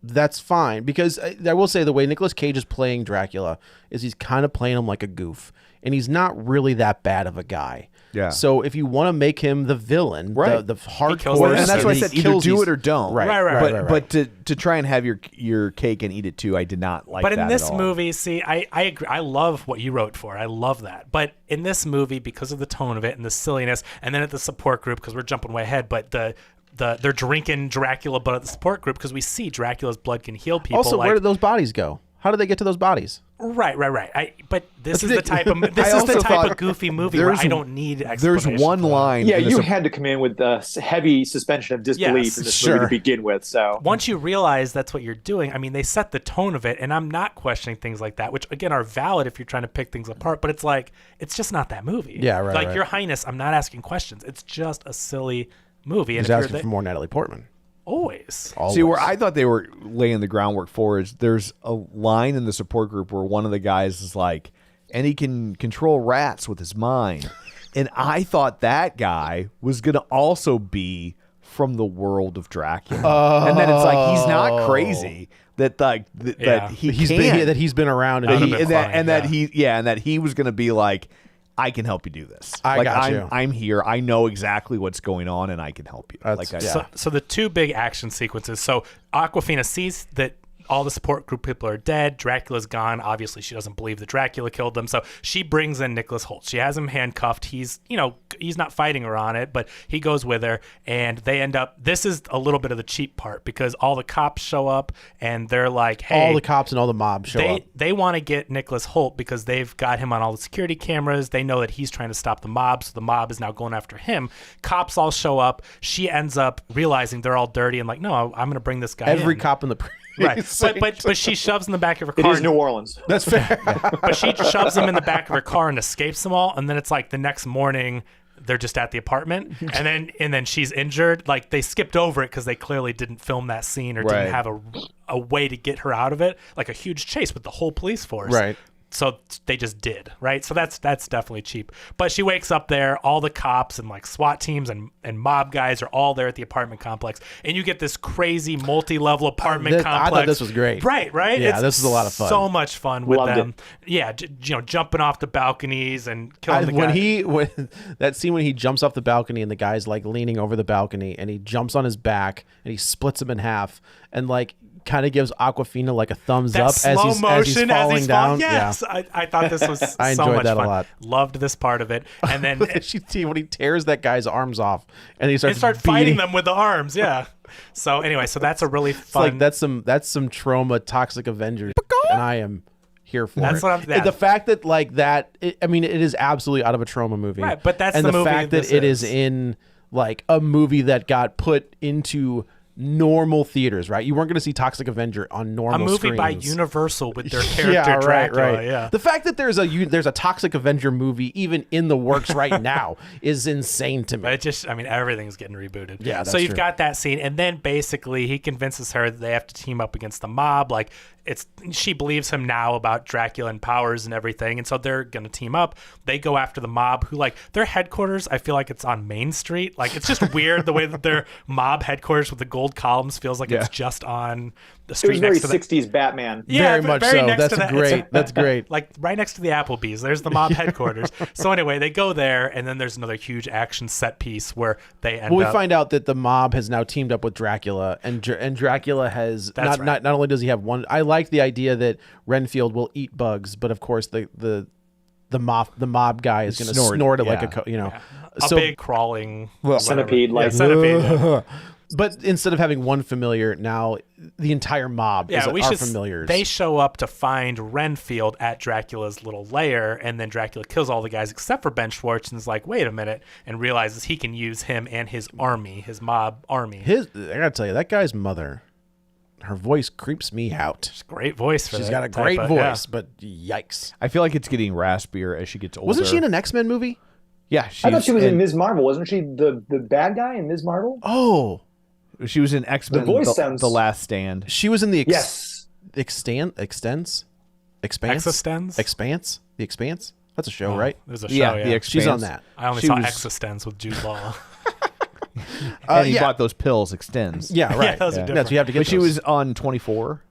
that's fine, because I will say the way Nicolas Cage is playing Dracula is he's kind of playing him like a goof, and he's not really that bad of a guy. Yeah. So if you want to make him the villain, right, the hardcore, and that's why I said either do it or don't. Right. But to try and have your cake and eat it too, I did not like. But that in this at all. movie, see, I agree. I love what you wrote for. I love that. But in this movie, because of the tone of it and the silliness, and then at the support group, because we're jumping way ahead, but they're drinking Dracula blood at the support group because we see Dracula's blood can heal people. Also, where did those bodies go? How did they get to those bodies? Right. But this is the type of goofy movie where I don't need explanation. There's one line. Yeah, you had to come in with a heavy suspension of disbelief in this movie to begin with. So once you realize that's what you're doing, I mean, they set the tone of it, and I'm not questioning things like that, which again are valid if you're trying to pick things apart. But it's like it's just not that movie. Yeah, right. Like Your Highness, I'm not asking questions. It's just a silly movie. He's asking for more Natalie Portman. Always. See, where I thought they were laying the groundwork for is there's a line in the support group where one of the guys is like, and he can control rats with his mind. And I thought that guy was going to also be from the world of Dracula. And then it's like, he's not crazy. That he's been around and that he was going to be like, I can help you do this. I'm here. I know exactly what's going on, and I can help you. So the two big action sequences. So Awkwafina sees that all the support group people are dead. Dracula's gone. Obviously, she doesn't believe that Dracula killed them. So she brings in Nicolas Hoult. She has him handcuffed. He's not fighting her on it, but he goes with her, and they end up. This is a little bit of the cheap part because all the cops show up, and they're like, "Hey!" All the cops and all the mob show up. They want to get Nicolas Hoult because they've got him on all the security cameras. They know that he's trying to stop the mob, so the mob is now going after him. Cops all show up. She ends up realizing they're all dirty and like, "No, I'm going to bring this guy." Every in. cop in the Right, but she shoves in the back of her car. It is New Orleans. That's fair. But she shoves him in the back of her car and escapes them all. And then it's like the next morning, they're just at the apartment, and then she's injured. Like they skipped over it because they clearly didn't film that scene or didn't have a way to get her out of it. Like a huge chase with the whole police force. Right. So they just did, right? So that's definitely cheap. But she wakes up there, all the cops and like SWAT teams and mob guys are all there at the apartment complex, and you get this crazy multi-level apartment complex. I thought this was great. Right? Yeah, this was a lot of fun. So much fun with Loved them. it. Yeah, jumping off the balconies and killing the when guy. when that scene when he jumps off the balcony and the guy's like leaning over the balcony and he jumps on his back and he splits him in half and like kind of gives Awkwafina like a thumbs That up slow motion as he's falling down. Yes, Yeah. I thought this was I so enjoyed much that a fun. lot. Loved this part of it. And then When he tears that guy's arms off and he they starts start beating fighting them with the arms. Yeah. So anyway, so that's a really fun. It's like that's some trauma toxic Avengers and I am here for That's it. what I'm- And the fact that like that it is absolutely out of a trauma movie. Right, but that's and the the movie fact that this it is is. in like a movie that got put into normal theaters, right? You weren't going to see Toxic Avenger on normal a movie by screens. Universal with their character Dracula. Yeah. The fact that there's a Toxic Avenger movie even in the works right now is insane to me. But it just, I mean, everything's getting rebooted. Yeah, that's so you've true. got that scene, and then basically he convinces her that they have to team up against the mob. Like she believes him now about Dracula and powers and everything, and so they're gonna team up. They go after the mob, who like their headquarters. I feel like it's on Main Street. Like it's just weird the way that their mob headquarters with the gold columns feels like it's just on the It street was very next to the. 60s Batman. Very but much very so. next That's to that. great. That's great. Like right next to the Applebee's, there's the mob headquarters. So anyway, they go there, and then there's another huge action set piece where they end Well, we up. find out that the mob has now teamed up with Dracula, and Dracula has That's not only does he have one. I like the idea that Renfield will eat bugs, but of course the mob guy is going to snort it like a big crawling Centipede, like centipede. Yeah. But instead of having one familiar, now the entire mob are familiars. They show up to find Renfield at Dracula's little lair, and then Dracula kills all the guys except for Ben Schwartz, and is like, "Wait a minute," and realizes he can use him and his army, his mob army. I gotta tell you, that guy's mother, her voice creeps me out. Great voice for She's that got a type great of- voice, but yikes! I feel like it's getting raspier as she gets older. Wasn't she in an X-Men movie? Yeah, I thought she was in Ms. Marvel. Wasn't she the bad guy in Ms. Marvel? Oh, She was in X-Men, The voice sounds- the Last Stand. she was in the Yes. Expanse. Existenz? Expanse. The Expanse. That's a show, right? There's a show. Yeah, Yeah, the Expanse. She's on that. I only she saw was- Existenz with Jude Law. And he yeah. bought those pills, Extends. Yeah, right. those are That's different. you have to get. But she those. was on 24.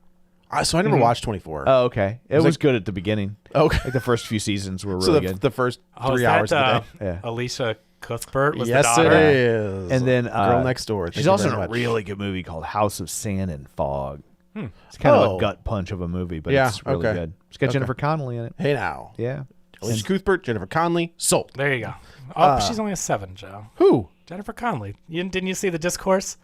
So I never watched 24. Oh, okay. It was like- good at the beginning. Okay. Like the first few seasons were So really the, good. the first Oh, 3 is hours that, of the day. Yeah. Alicia Cuthbert was Yes, the it daughter. is. And then Girl Next Door. Thank She's you also very in a much. really good movie called House of Sand and Fog. It's kind of Oh. a gut punch of a movie, but Yeah, it's really okay. good. It's got Okay. Jennifer Connelly in it. Hey now. Yeah. Alicia Cuthbert, Jennifer Connelly, sold. There you go. Oh, she's only a 7, Joe. Who? Jennifer Connelly. Didn't you see the discourse?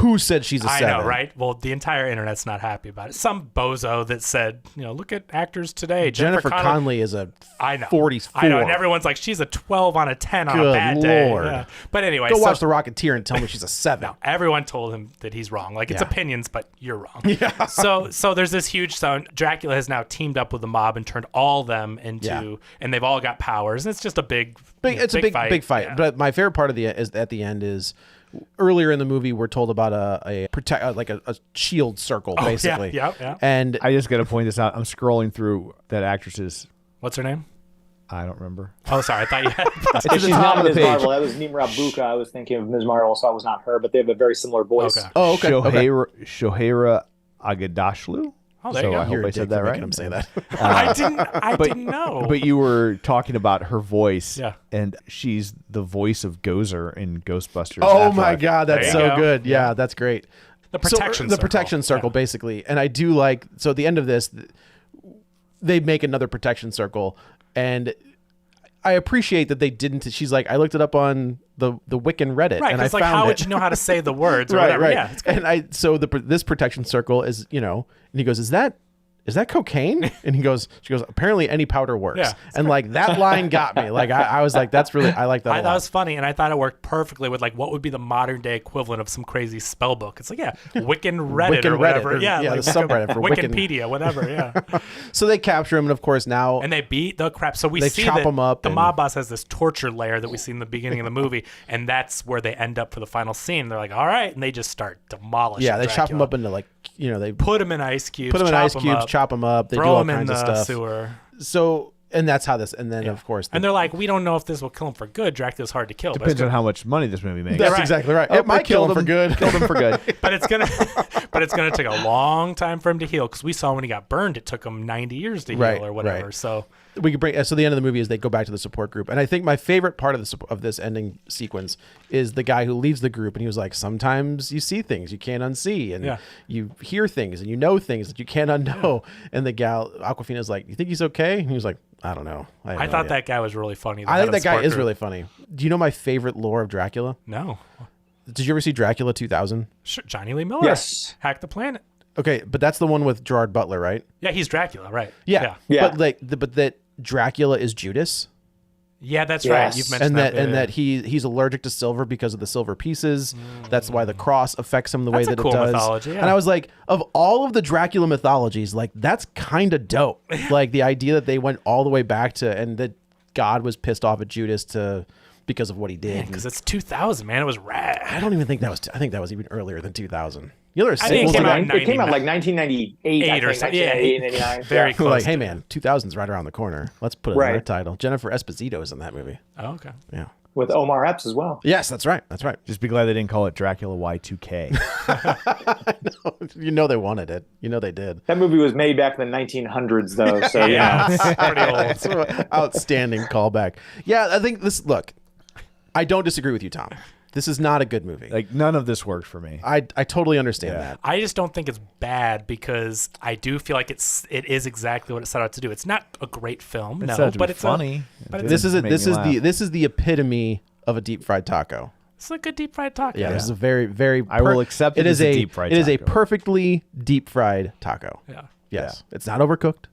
Who said she's a I 7? know, right? Well, the entire internet's not happy about it. Some bozo that said, look at actors today. Jennifer Connelly is a I know. 44. I know, and everyone's like, she's a 12 on a 10 on a Good bad day. Lord. Yeah. But anyway, Go so watch The Rocketeer and tell me she's a 7. no, everyone told him that he's wrong. Like, it's Yeah. opinions, but you're wrong. Yeah. So there's this huge sound. Dracula has now teamed up with the mob and turned all them into, and they've all got powers. And it's just a big It's a big fight. Yeah. But my favorite part of is at the end is earlier in the movie we're told about a shield circle basically. yeah. And I just got to point this out. I'm scrolling through that actress's. What's her name? I don't remember. Oh, sorry. I thought you had. It's at She's the top not of the Ms. page. Marvel. That was Nimra Buka. I was thinking of Ms. Marvel, so I was not her, but they have a very similar voice. Okay. oh, okay. okay. Shohreh Aghdashloo. Oh, there So you go. I hope You're a I said dick that for right. making him say that. I didn't know. But you were talking about her voice, Yeah. and she's the voice of Gozer in Ghostbusters. Oh my Afterlife. God, that's There you so go. good. Yeah, that's great. The protection the circle. protection circle, Yeah. basically. And I do like, so at the end of this, they make another protection circle. And I appreciate that they didn't. She's like, I looked it up on the Wiccan Reddit. Right, and I because like, found how it. would you know how to say the words or Right, whatever? right. Yeah, it's good. And so this protection circle is, and he goes, is that cocaine? And she goes, apparently any powder works. Yeah, and like that line got me. Like I was like, that's really, I like that I a thought it lot. was funny, and I thought it worked perfectly with like what would be the modern day equivalent of some crazy spell book. It's like Wiccan Reddit Wiccan or whatever. Reddit, or- yeah, yeah, like the subreddit for Wiccan. Wikipedia, whatever. Yeah, So they capture him, and of course now and they beat the crap. So we They see chop that him up the and- mob boss has this torture lair that we see in the beginning of the movie, and that's where they end up for the final scene. They're like, all right, and they just start demolishing. they chop him Dracula. up into like, they Put him in ice cubes. put him in chop ice cubes, up. chop him up. They do Throw all him in kinds of the stuff. sewer. So, and that's how this. And then of course, And they're like, we don't know if this will kill him for good. Dracula's hard to kill. but it's Depends on gonna- how much money this movie makes. that's right. exactly right. Oh, It might we kill him killed for good. Killed him for good. but it's gonna take a long time for him to heal because we saw when he got burned, it took him 90 years to heal or whatever. Right. So We could bring. So the end of the movie is they go back to the support group, and I think my favorite part of this ending sequence is the guy who leaves the group, and he was like, "Sometimes you see things you can't unsee, and you hear things and you know things that you can't unknow." And the gal Awkwafina's like, "You think he's okay?" And he was like, "I don't know." I thought that guy was really funny. I think that guy is really funny. Do you know my favorite lore of Dracula? No. Did you ever see Dracula 2000? Sure, Johnny Lee Miller. Yes. Hack the Planet. Okay, but that's the one with Gerard Butler, right? Yeah, he's Dracula, right? Yeah. Yeah. But but that Dracula is Judas. Yeah, that's Yes. right. You've mentioned And that he's allergic to silver because of the silver pieces. That's why the cross affects him the way That's a that cool it does. mythology, yeah. And I was like, of all of the Dracula mythologies, like that's kind of dope. Like the idea that they went all the way back to, and that God was pissed off at Judas because of what he did. because it's 2000, man. It was rad. I don't even think that was. I think that was even earlier than 2000. You know, there's I think sequels it to came out that. It came out like 1998 Eight or or something. something. Yeah. 99. Very We're close. like, to hey it. man, 2000's right around the corner. Let's put it in Right. that title. Jennifer Esposito is in that movie. Oh, okay. Yeah. With Omar Epps as well. Yes, that's right. That's right. Just be glad they didn't call it Dracula Y2K. You know they wanted it. You know they did. That movie was made back in the 1900s, though. So yeah. It's pretty old. That's an outstanding callback. Yeah, I think this. Look, I don't disagree with you, Tom. This is not a good movie. Like none of this worked for me. I totally understand that. I just don't think it's bad because I do feel like it is exactly what it set out to do. It's not a great film, It no, set out to but be it's funny. but It it's didn't make me laugh. this is the epitome of a deep fried taco. It's a good deep fried taco. Yeah, this is a very very. I will accept it as a deep fried It is a taco. perfectly deep fried taco. Yeah. Yes, it's not overcooked.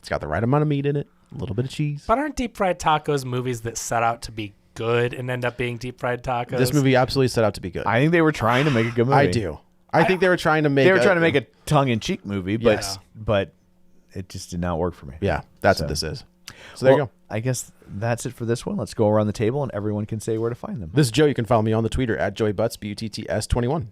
It's got the right amount of meat in it. A little bit of cheese. But aren't deep fried tacos movies that set out to be good and end up being deep fried tacos? This movie absolutely set out to be good. I think they were trying to make a good movie. I do. I think they were trying to make. They were trying to make a tongue-in-cheek movie, but Yes. but it just did not work for me. Yeah, that's So- what this is. So there you Well, go. I guess that's it for this one. Let's go around the table and everyone can say where to find them. This is Joe. You can follow me on the Twitter at JoeyButts, BUTTS21.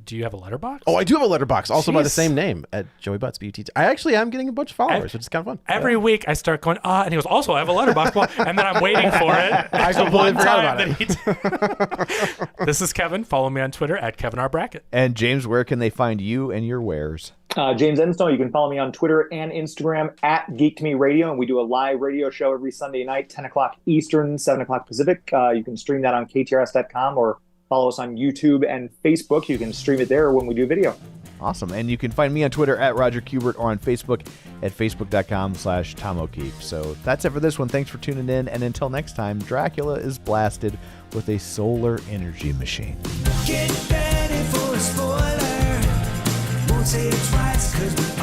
Do you have a letterbox? Oh, I do have a letterbox, also by the Jeez. same name at JoeyButts, BUTTS. I actually am getting a bunch of followers, which is kind of fun. Every week I start going, and he goes, also, I have a letterbox. Well, and then I'm waiting for it. I The completely one forgot time about that he This is Kevin. Follow me on Twitter at Kevin R. Brackett. And James, where can they find you and your wares? James Enstall, you can follow me on Twitter and Instagram at Geek To Me Radio. And we do a live radio show every Sunday night, 10 o'clock Eastern, 7 o'clock Pacific. You can stream that on KTRS.com or follow us on YouTube and Facebook. You can stream it there when we do video. Awesome. And you can find me on Twitter at Roger Kubert or on Facebook at facebook.com/Tom O'Keefe. So that's it for this one. Thanks for tuning in. And until next time, Dracula is blasted with a solar energy machine. Get ready for a spoiler. Won't say it twice, 'cause we